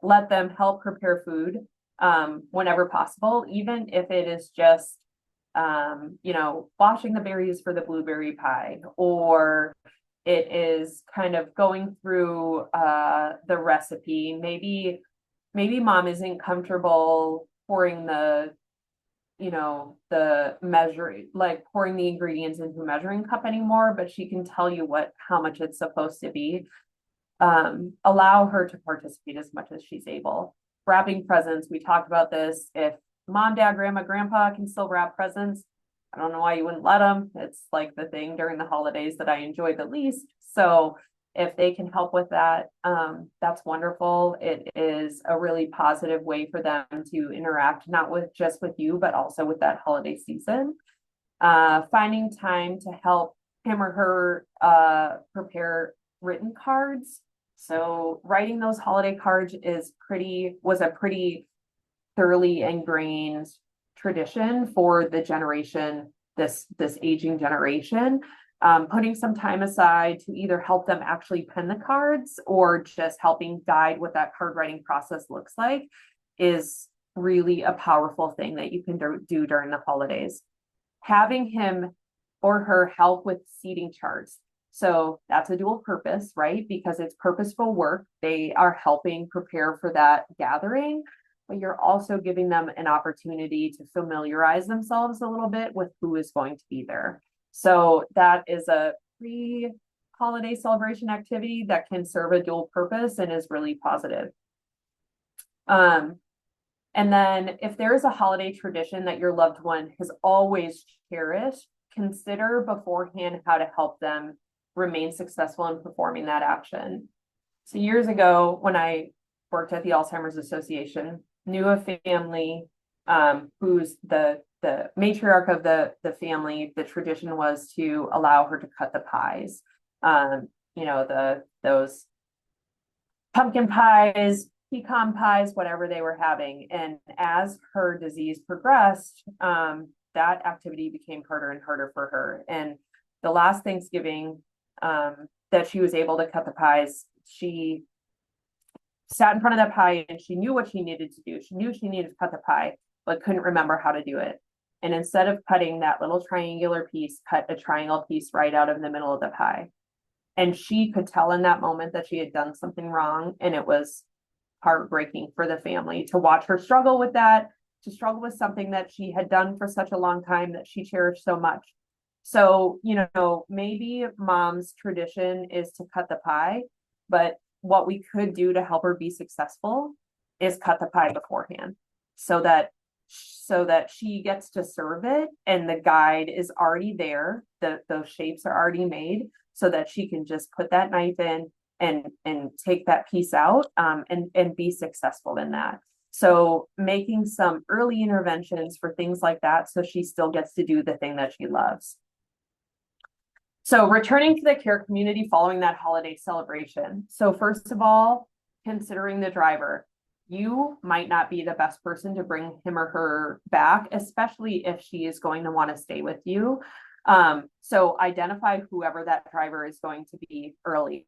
let them help prepare food whenever possible, even if it is just, washing the berries for the blueberry pie, or it is kind of going through the recipe. Maybe mom isn't comfortable pouring the measuring, like pouring the ingredients into a measuring cup anymore, but she can tell you how much it's supposed to be. Allow her to participate as much as she's able. Wrapping presents, we talked about this. If mom, dad, grandma, grandpa can still wrap presents, I don't know why you wouldn't let them. It's like the thing during the holidays that I enjoy the least. So if they can help with that, that's wonderful. It is a really positive way for them to interact, not just with you, but also with that holiday season. Finding time to help him or her prepare written cards. So writing those holiday cards was a pretty thoroughly ingrained tradition for the generation, this aging generation. Putting some time aside to either help them actually pen the cards or just helping guide what that card writing process looks like is really a powerful thing that you can do during the holidays. Having him or her help with seating charts. So that's a dual purpose, right? Because it's purposeful work. They are helping prepare for that gathering, but you're also giving them an opportunity to familiarize themselves a little bit with who is going to be there. So that is a pre-holiday celebration activity that can serve a dual purpose and is really positive. Um, and then if there is a holiday tradition that your loved one has always cherished, consider beforehand how to help them remain successful in performing that action. So years ago, when I worked at the Alzheimer's Association, knew a family who's the matriarch of the family. The tradition was to allow her to cut the pies. Those pumpkin pies, pecan pies, whatever they were having. And as her disease progressed, that activity became harder and harder for her. And the last Thanksgiving that she was able to cut the pies, she sat in front of that pie and she knew what she needed to do. She knew she needed to cut the pie, but couldn't remember how to do it. And instead of cutting that little triangular piece, cut a triangle piece right out of the middle of the pie. And she could tell in that moment that she had done something wrong. And it was heartbreaking for the family to watch her struggle with that, to struggle with something that she had done for such a long time that she cherished so much. So, maybe mom's tradition is to cut the pie, but what we could do to help her be successful is cut the pie beforehand so that she gets to serve it and the guide is already there. Those shapes are already made so that she can just put that knife in and take that piece out and be successful in that. So making some early interventions for things like that so she still gets to do the thing that she loves. So returning to the care community following that holiday celebration. So first of all, considering the driver. You might not be the best person to bring him or her back, especially if she is going to want to stay with you. So identify whoever that driver is going to be early.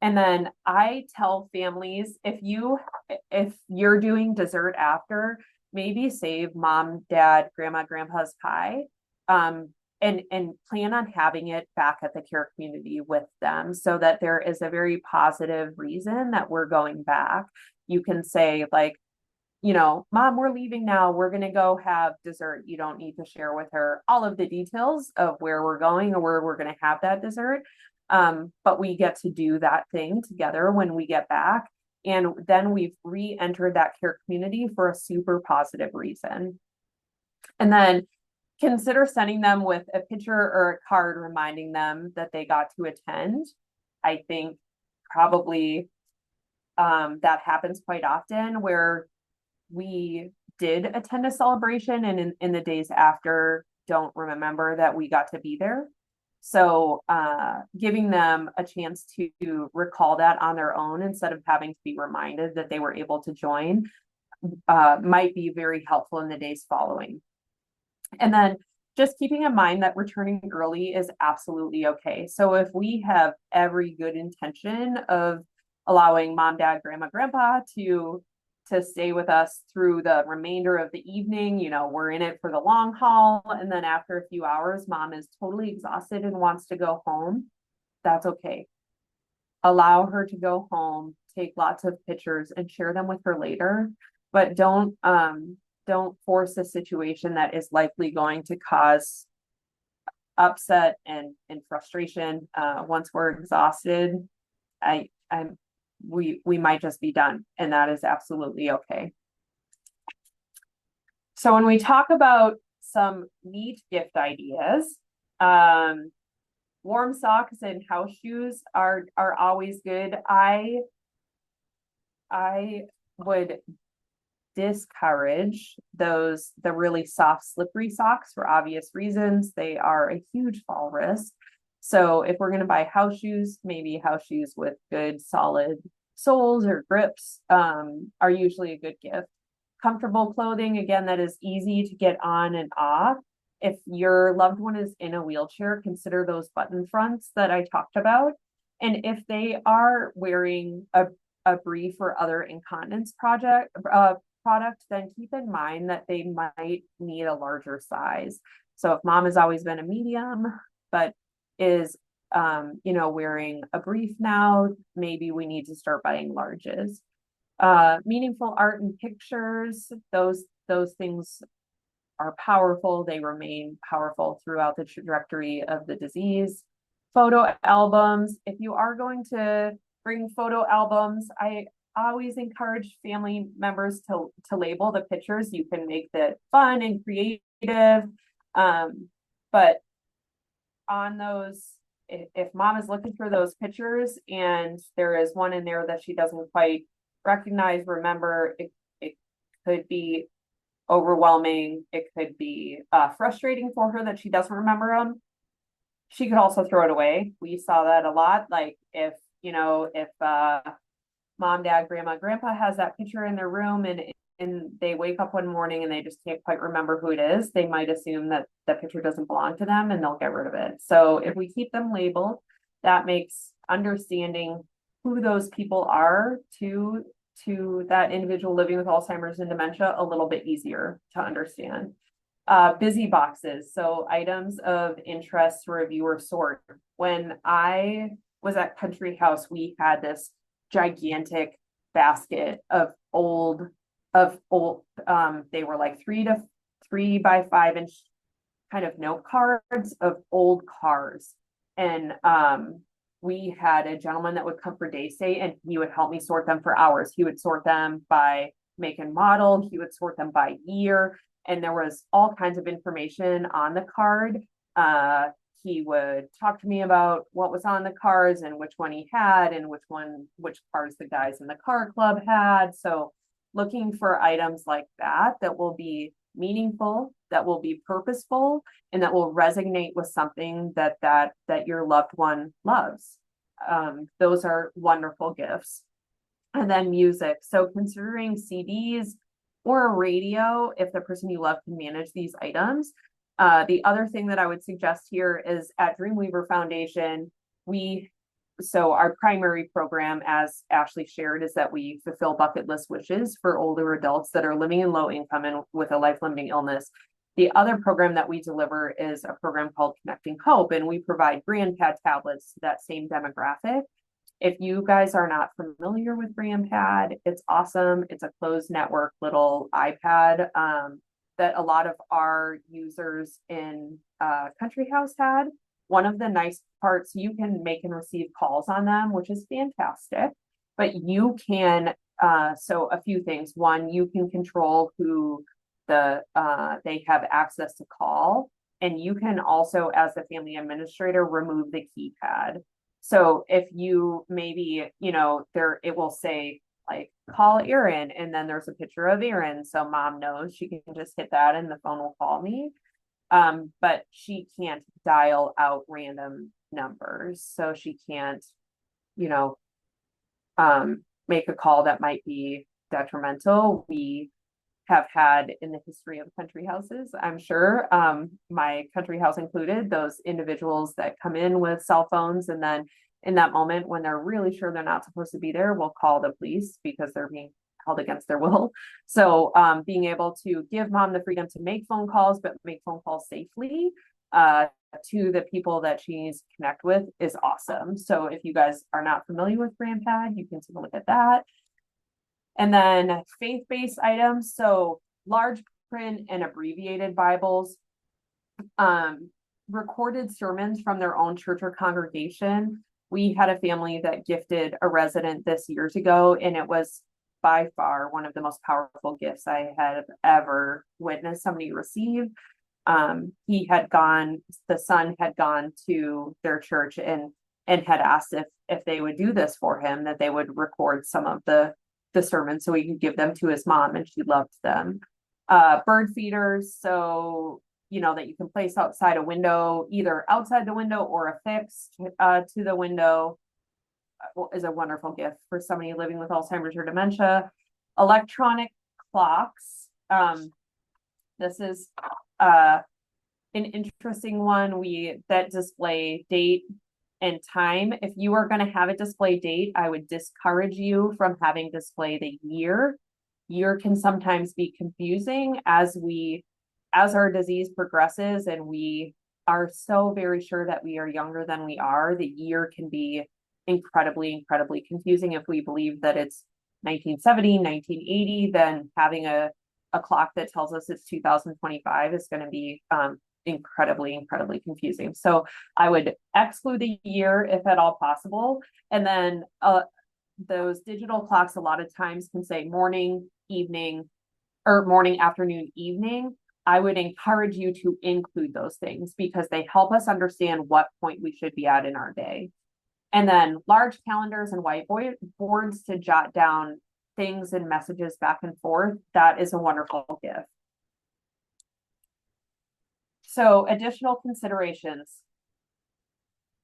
And then I tell families, if you're doing dessert after, maybe save mom, dad, grandma, grandpa's pie. And plan on having it back at the care community with them so that there is a very positive reason that we're going back. You can say like, mom, we're leaving now. We're going to go have dessert. You don't need to share with her all of the details of where we're going or where we're going to have that dessert. But we get to do that thing together when we get back. And then we've re-entered that care community for a super positive reason. And then consider sending them with a picture or a card reminding them that they got to attend. I think probably that happens quite often where we did attend a celebration and in the days after don't remember that we got to be there. So giving them a chance to recall that on their own instead of having to be reminded that they were able to join might be very helpful in the days following. And then just keeping in mind that returning early is absolutely okay. So if we have every good intention of allowing mom, dad, grandma, grandpa to stay with us through the remainder of the evening, we're in it for the long haul. And then after a few hours, mom is totally exhausted and wants to go home. That's okay. Allow her to go home, take lots of pictures and share them with her later, but don't force a situation that is likely going to cause upset and frustration. Once we're exhausted, we might just be done, and that is absolutely okay. So when we talk about some neat gift ideas, warm socks and house shoes are always good. I would discourage the really soft, slippery socks for obvious reasons. They are a huge fall risk. So if we're going to buy house shoes, maybe house shoes with good solid soles or grips are usually a good gift. Comfortable clothing, again, that is easy to get on and off. If your loved one is in a wheelchair, consider those button fronts that I talked about. And if they are wearing a brief or other incontinence product, then keep in mind that they might need a larger size. So if mom has always been a medium, but is wearing a brief now, maybe we need to start buying larges. Meaningful art and pictures, those things are powerful. They remain powerful throughout the trajectory of the disease. Photo albums, if you are going to bring photo albums, I always encourage family members to label the pictures. You can make that fun and creative. But on those, if mom is looking through those pictures and there is one in there that she doesn't quite recognize, remember, it could be overwhelming. It could be frustrating for her that she doesn't remember them. She could also throw it away. We saw that a lot. Like if mom, dad, grandma, grandpa has that picture in their room and they wake up one morning and they just can't quite remember who it is, they might assume that the picture doesn't belong to them and they'll get rid of it. So if we keep them labeled, that makes understanding who those people are to that individual living with Alzheimer's and dementia a little bit easier to understand. Busy boxes, so items of interest to review or sort. When I was at Country House, we had this gigantic basket of old, they were like 3 by 5 inch kind of note cards of old cars. And we had a gentleman that would come for day stay and he would help me sort them for hours. He would sort them by make and model, he would sort them by year, and there was all kinds of information on the card. He would talk to me about what was on the cards and which one he had and which cars the guys in the car club had. So looking for items like that will be meaningful, that will be purposeful, and that will resonate with something that your loved one loves. Those are wonderful gifts. And then music. So considering CDs or a radio, if the person you love can manage these items. The other thing that I would suggest here is at Dreamweaver Foundation, so our primary program, as Ashley shared, is that we fulfill bucket list wishes for older adults that are living in low income and with a life-limiting illness. The other program that we deliver is a program called Connecting Hope, and we provide GrandPad tablets to that same demographic. If you guys are not familiar with GrandPad, it's awesome. It's a closed network little iPad that a lot of our users in Country House had. One of the nice parts, you can make and receive calls on them, which is fantastic. But you can, so a few things. One, you can control who they have access to call. And you can also, as the family administrator, remove the keypad. So if you maybe, it will say like call Erinn, and then there's a picture of Erinn. So mom knows she can just hit that and the phone will call me. But she can't dial out random numbers. So she can't, make a call that might be detrimental. We have had in the history of country houses, I'm sure, my country house included, those individuals that come in with cell phones and then in that moment when they're really sure they're not supposed to be there, will call the police because they're being held against their will. So being able to give mom the freedom to make phone calls, but make phone calls safely to the people that she needs to connect with is awesome. So if you guys are not familiar with GrandPad, you can take a look at that. And then faith-based items, so large print and abbreviated Bibles, recorded sermons from their own church or congregation. We had a family that gifted a resident this years ago, and it was by far one of the most powerful gifts I have ever witnessed somebody receive. The son had gone to their church and had asked if they would do this for him, that they would record some of the sermons so he could give them to his mom, and she loved them. Bird feeders, so that you can place outside a window, either outside the window or affixed to the window, is a wonderful gift for somebody living with Alzheimer's or dementia. Electronic clocks. This is an interesting one. That display date and time. If you are going to have a display date, I would discourage you from having display the year. Year can sometimes be confusing as our disease progresses and we are so very sure that we are younger than we are. The year can be incredibly confusing. If we believe that it's 1970, 1980, then having a clock that tells us it's 2025 is going to be incredibly confusing. So I would exclude the year if at all possible. And then those digital clocks a lot of times can say morning, evening, or morning, afternoon, evening. I would encourage you to include those things because they help us understand what point we should be at in our day. And then large calendars and whiteboards to jot down things and messages back and forth. That is a wonderful gift. So additional considerations.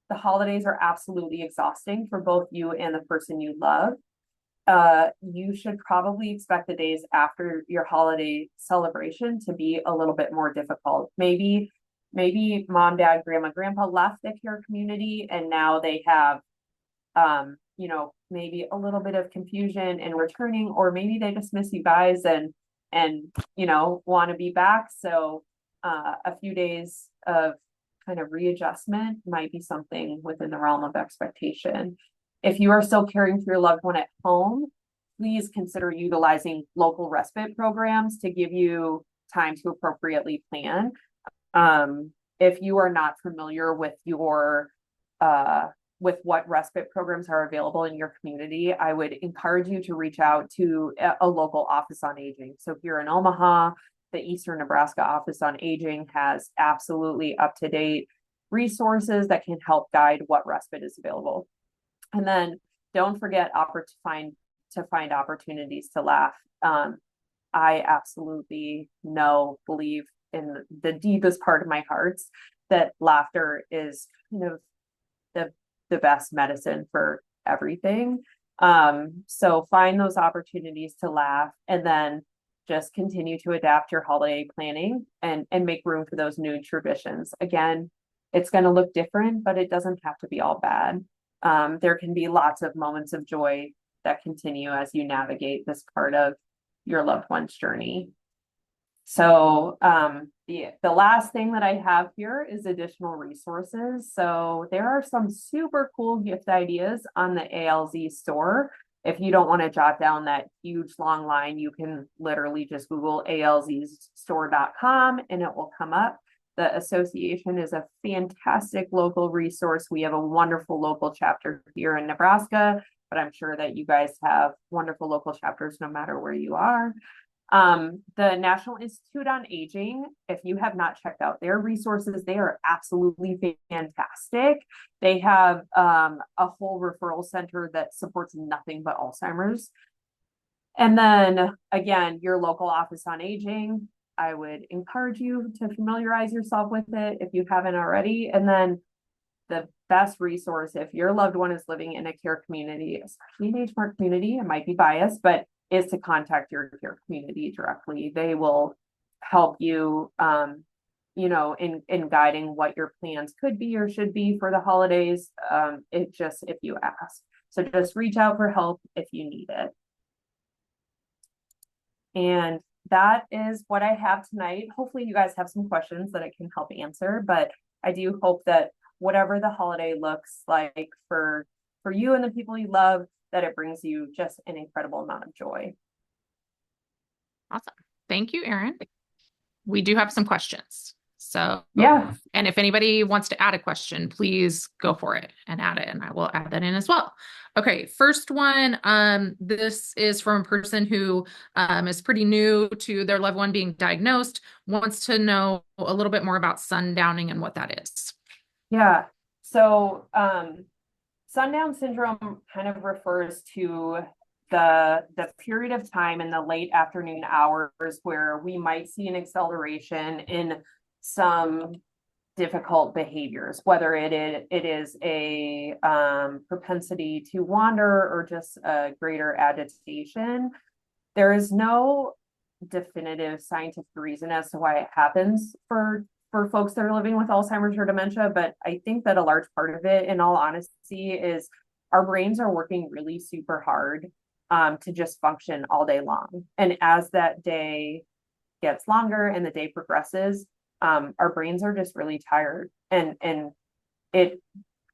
The holidays are absolutely exhausting for both you and the person you love. You should probably expect the days after your holiday celebration to be a little bit more difficult. Maybe mom, dad, grandma, grandpa left the care community and now they have, maybe a little bit of confusion in returning, or maybe they just miss you guys and want to be back. So a few days of kind of readjustment might be something within the realm of expectation. If you are still caring for your loved one at home, please consider utilizing local respite programs to give you time to appropriately plan. If you are not familiar with with what respite programs are available in your community, I would encourage you to reach out to a local office on aging. So here in Omaha, the Eastern Nebraska Office on Aging has absolutely up-to-date resources that can help guide what respite is available. And then don't forget to find opportunities to laugh. I absolutely believe in the deepest part of my heart that laughter is kind of the best medicine for everything. So find those opportunities to laugh, and then just continue to adapt your holiday planning and make room for those new traditions. Again, it's going to look different, but it doesn't have to be all bad. There can be lots of moments of joy that continue as you navigate this part of your loved one's journey. So the last thing that I have here is additional resources. So there are some super cool gift ideas on the ALZ store. If you don't want to jot down that huge long line, you can literally just Google alzstore.com and it will come up. The association is a fantastic local resource. We have a wonderful local chapter here in Nebraska, but I'm sure that you guys have wonderful local chapters no matter where you are. The National Institute on Aging, if you have not checked out their resources, they are absolutely fantastic. They have a whole referral center that supports nothing but Alzheimer's. And then again, your local office on aging, I would encourage you to familiarize yourself with it if you haven't already. And then the best resource, if your loved one is living in a care community, especially an Agemark community, it might be biased, but is to contact your care community directly. They will help you, in guiding what your plans could be or should be for the holidays. If you ask. So just reach out for help if you need it. And that is what I have tonight. Hopefully you guys have some questions that I can help answer, but I do hope that whatever the holiday looks like for you and the people you love, that it brings you just an incredible amount of joy. Awesome. Thank you, Erinn. We do have some questions. So, yeah. And if anybody wants to add a question, please go for it and add it, and I will add that in as well. Okay, first one, this is from a person who is pretty new to their loved one being diagnosed, wants to know a little bit more about sundowning and what that is. Yeah, so sundown syndrome kind of refers to the period of time in the late afternoon hours where we might see an acceleration in some difficult behaviors, whether it is a propensity to wander or just a greater agitation. There is no definitive scientific reason as to why it happens for folks that are living with Alzheimer's or dementia, but I think that a large part of it, in all honesty, is our brains are working really super hard to just function all day long. And as that day gets longer and the day progresses, our brains are just really tired. And it,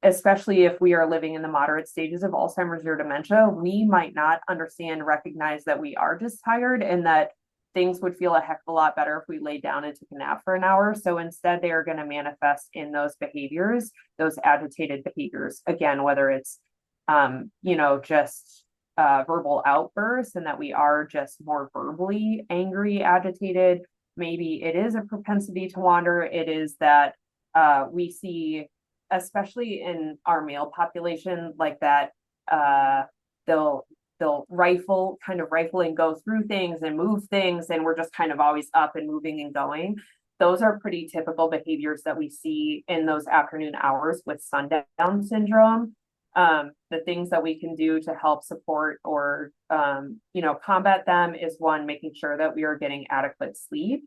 especially if we are living in the moderate stages of Alzheimer's or dementia, we might not recognize that we are just tired and that things would feel a heck of a lot better if we laid down and took a nap for an hour. So instead, they are going to manifest in those behaviors, those agitated behaviors. Again, whether it's, just verbal outbursts and that we are just more verbally angry, agitated. Maybe it is a propensity to wander. It is that we see, especially in our male population, like that they'll rifle and go through things and move things, and we're just kind of always up and moving and going. Those are pretty typical behaviors that we see in those afternoon hours with sundown syndrome. The things that we can do to help support or combat them is one, making sure that we are getting adequate sleep.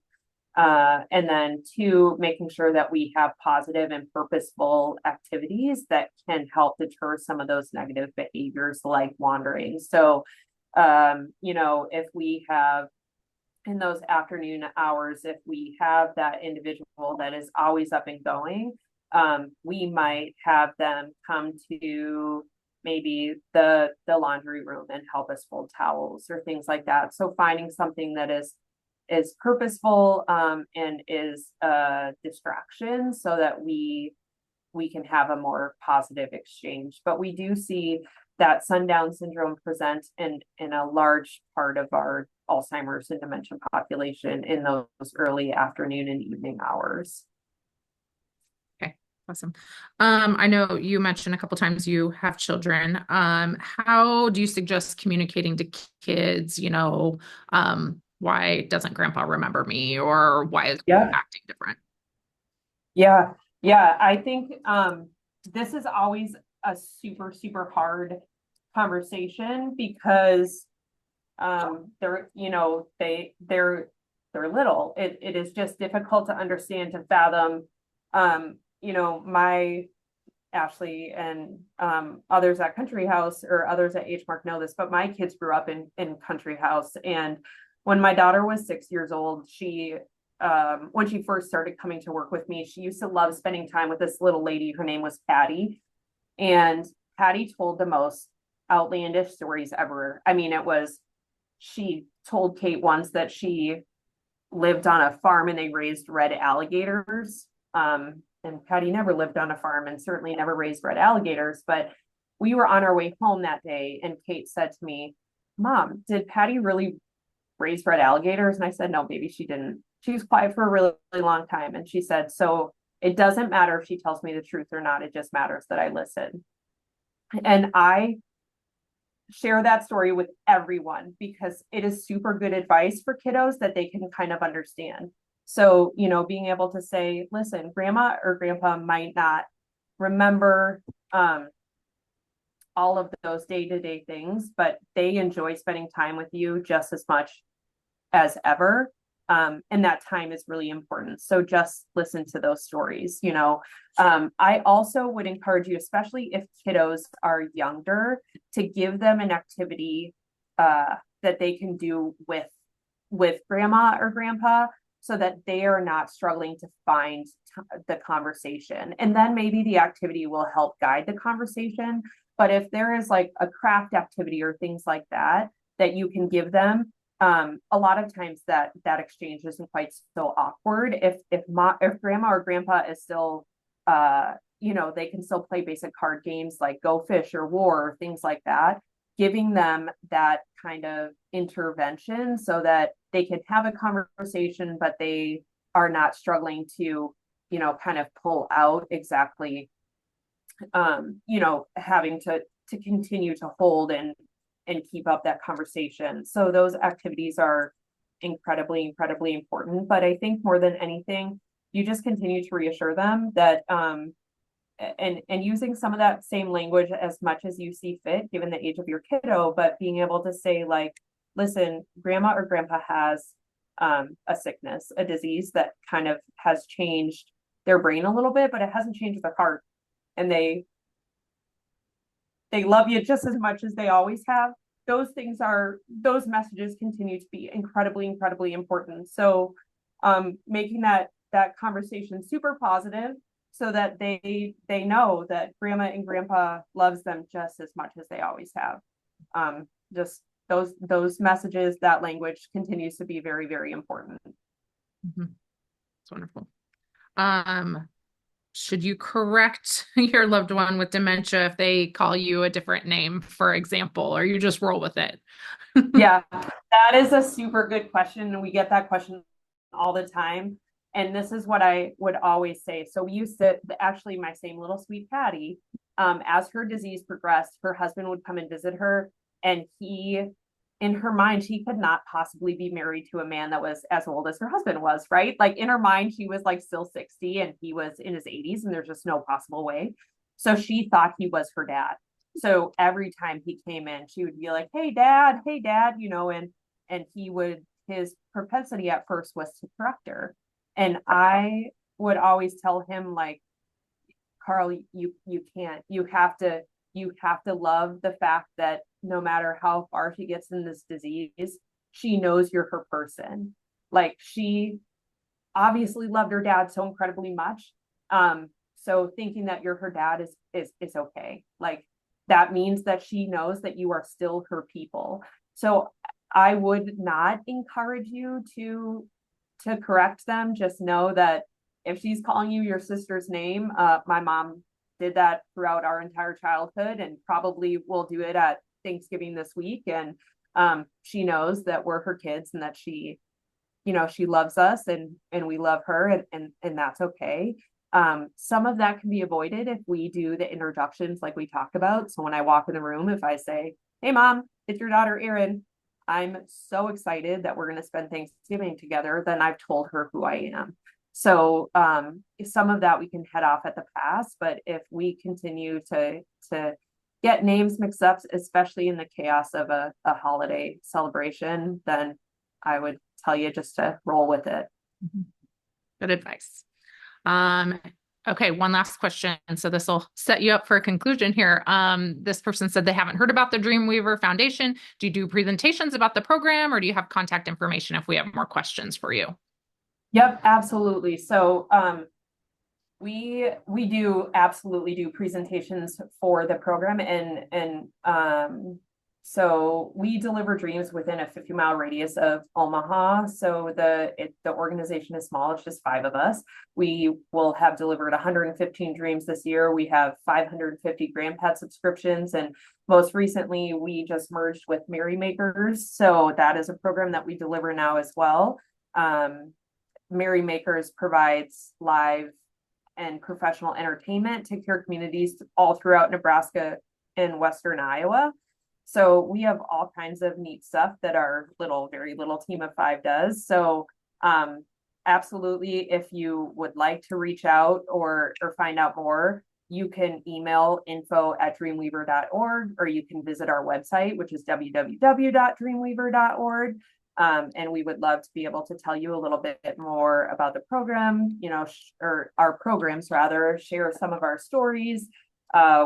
And then two, making sure that we have positive and purposeful activities that can help deter some of those negative behaviors like wandering. So, if we have in those afternoon hours, if we have that individual that is always up and going, we might have them come to maybe the laundry room and help us fold towels or things like that. So finding something that is purposeful and is a distraction so that we can have a more positive exchange. But we do see that sundown syndrome present in a large part of our Alzheimer's and dementia population in those early afternoon and evening hours. Okay, awesome. I know you mentioned a couple times you have children. How do you suggest communicating to kids, why doesn't grandpa remember me, or why is he acting different? Yeah. I think this is always a super, super hard conversation because they're little. It is just difficult to understand, to fathom. My Ashley and others at Country House or others at Agemark know this, but my kids grew up in Country House. And when my daughter was 6 years old, when she first started coming to work with me, she used to love spending time with this little lady. Her name was Patty. And Patty told the most outlandish stories ever. I mean, she told Kate once that she lived on a farm and they raised red alligators. And Patty never lived on a farm and certainly never raised red alligators. But we were on our way home that day and Kate said to me, "Mom, did Patty really raise red alligators?" And I said, "No, baby, she didn't." She was quiet for a really, really long time. And she said, "So it doesn't matter if she tells me the truth or not. It just matters that I listen." And I share that story with everyone because it is super good advice for kiddos that they can kind of understand. So, being able to say, listen, grandma or grandpa might not remember all of those day-to-day things, but they enjoy spending time with you just as much as ever. And that time is really important. So just listen to those stories. I also would encourage you, especially if kiddos are younger, to give them an activity that they can do with grandma or grandpa so that they are not struggling to find the conversation. And then maybe the activity will help guide the conversation. But if there is like a craft activity or things like that you can give them, a lot of times that exchange isn't quite so awkward. If grandma or grandpa is still, they can still play basic card games like Go Fish or War or things like that, giving them that kind of intervention so that they can have a conversation, but they are not struggling to, kind of pull out exactly, having to continue to hold and keep up that conversation. So those activities are incredibly, incredibly important. But I think more than anything, you just continue to reassure them that, and using some of that same language as much as you see fit, given the age of your kiddo, but being able to say like, listen, grandma or grandpa has a sickness, a disease that kind of has changed their brain a little bit, but it hasn't changed their heart. And they love you just as much as they always have. Those messages continue to be incredibly, incredibly important. So making that conversation super positive so that they know that grandma and grandpa loves them just as much as they always have. Just those messages, that language continues to be very, very important. Mm-hmm. That's wonderful. should you correct your loved one with dementia if they call you a different name, for example, or you just roll with it? Yeah, that is a super good question. And we get that question all the time. And this is what I would always say. So we used to actually, my same little sweet Patty, as her disease progressed, her husband would come and visit her. And he, in her mind, she could not possibly be married to a man that was as old as her husband was, right? Like in her mind, he was like still 60 and he was in his 80s, and there's just no possible way. So she thought he was her dad. So every time he came in, she would be like, hey dad, and he would, his propensity at first was to correct her. And I would always tell him, like, Carl, you can't, you have to love the fact that no matter how far she gets in this disease, she knows you're her person. Like, she obviously loved her dad so incredibly much. So thinking that you're her dad is okay. Like, that means that she knows that you are still her people. So I would not encourage you to correct them. Just know that if she's calling you your sister's name, my mom did that throughout our entire childhood and probably will do it at Thanksgiving this week. And she knows that we're her kids and that she loves us and we love her, and that's okay. Some of that can be avoided if we do the introductions like we talked about. So when I walk in the room, if I say, hey mom, it's your daughter Erinn, I'm so excited that we're going to spend Thanksgiving together, then I've told her who I am. So some of that we can head off at the pass, but if we continue to get names mixed up, especially in the chaos of a holiday celebration, then I would tell you just to roll with it. Good advice. Okay, one last question. So this will set you up for a conclusion here. This person said they haven't heard about the Dreamweaver Foundation. Do you do presentations about the program, or do you have contact information if we have more questions for you? Yep, absolutely. So we do absolutely do presentations for the program, and so we deliver dreams within a 50-mile radius of Omaha. So the organization is small, it's just 5 of us. We will have delivered 115 dreams this year. We have 550 grandpet subscriptions, and most recently we just merged with Merrymakers. So that is a program that we deliver now as well. Merrymakers provides live and professional entertainment to care communities all throughout Nebraska and Western Iowa. So we have all kinds of neat stuff that our very little team of 5 does. So absolutely, if you would like to reach out or find out more, you can email info@dreamweaver.org, or you can visit our website, which is www.dreamweaver.org. And we would love to be able to tell you a little bit more about the program, or our programs rather, share some of our stories.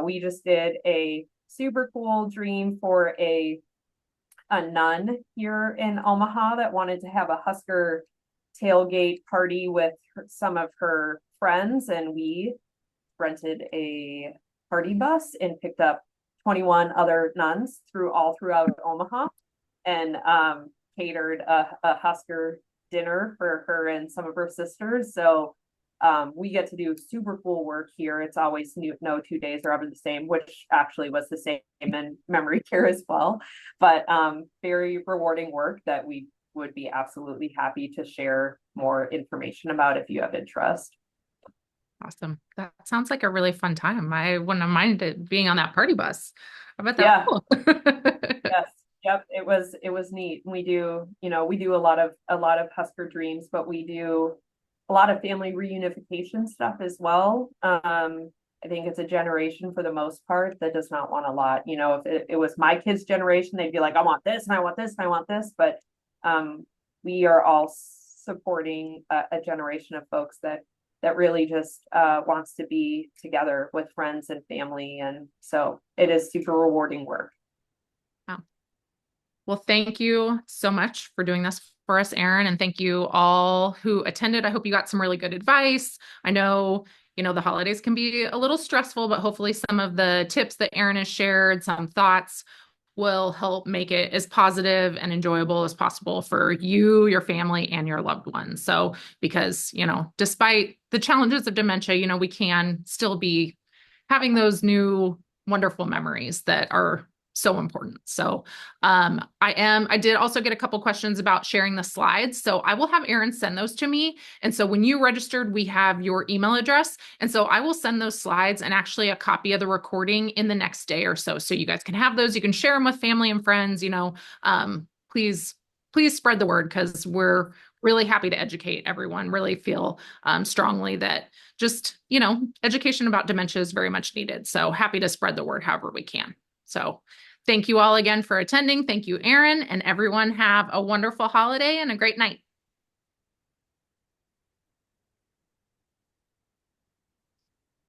We just did a super cool dream for a nun here in Omaha that wanted to have a Husker tailgate party with some of her friends, and we rented a party bus and picked up 21 other nuns throughout Omaha, and catered a Husker dinner for her and some of her sisters. So we get to do super cool work here. It's always no 2 days are ever the same, which actually was the same in memory care as well. But very rewarding work that we would be absolutely happy to share more information about if you have interest. Awesome. That sounds like a really fun time. I wouldn't have minded being on that party bus. I bet that was cool. Yes. Yep. It was neat. We do a lot of Husker dreams, but we do a lot of family reunification stuff as well. I think it's a generation for the most part that does not want a lot. If it was my kids' generation, they'd be like, I want this and I want this and I want this. But we are all supporting a generation of folks that really just wants to be together with friends and family. And so it is super rewarding work. Wow. Well, thank you so much for doing this for us, Erinn, and thank you all who attended. I hope you got some really good advice. I know, the holidays can be a little stressful, but hopefully some of the tips that Erinn has shared, some thoughts will help make it as positive and enjoyable as possible for you, your family, and your loved ones. So, because, despite the challenges of dementia, we can still be having those new wonderful memories that are so important. So I did also get a couple questions about sharing the slides. So I will have Erinn send those to me. And so when you registered, we have your email address. And so I will send those slides and actually a copy of the recording in the next day or so. So you guys can have those. You can share them with family and friends, please, please spread the word, because we're really happy to educate everyone, really feel strongly that just, education about dementia is very much needed. So happy to spread the word however we can. So thank you all again for attending. Thank you, Erinn, and everyone have a wonderful holiday and a great night.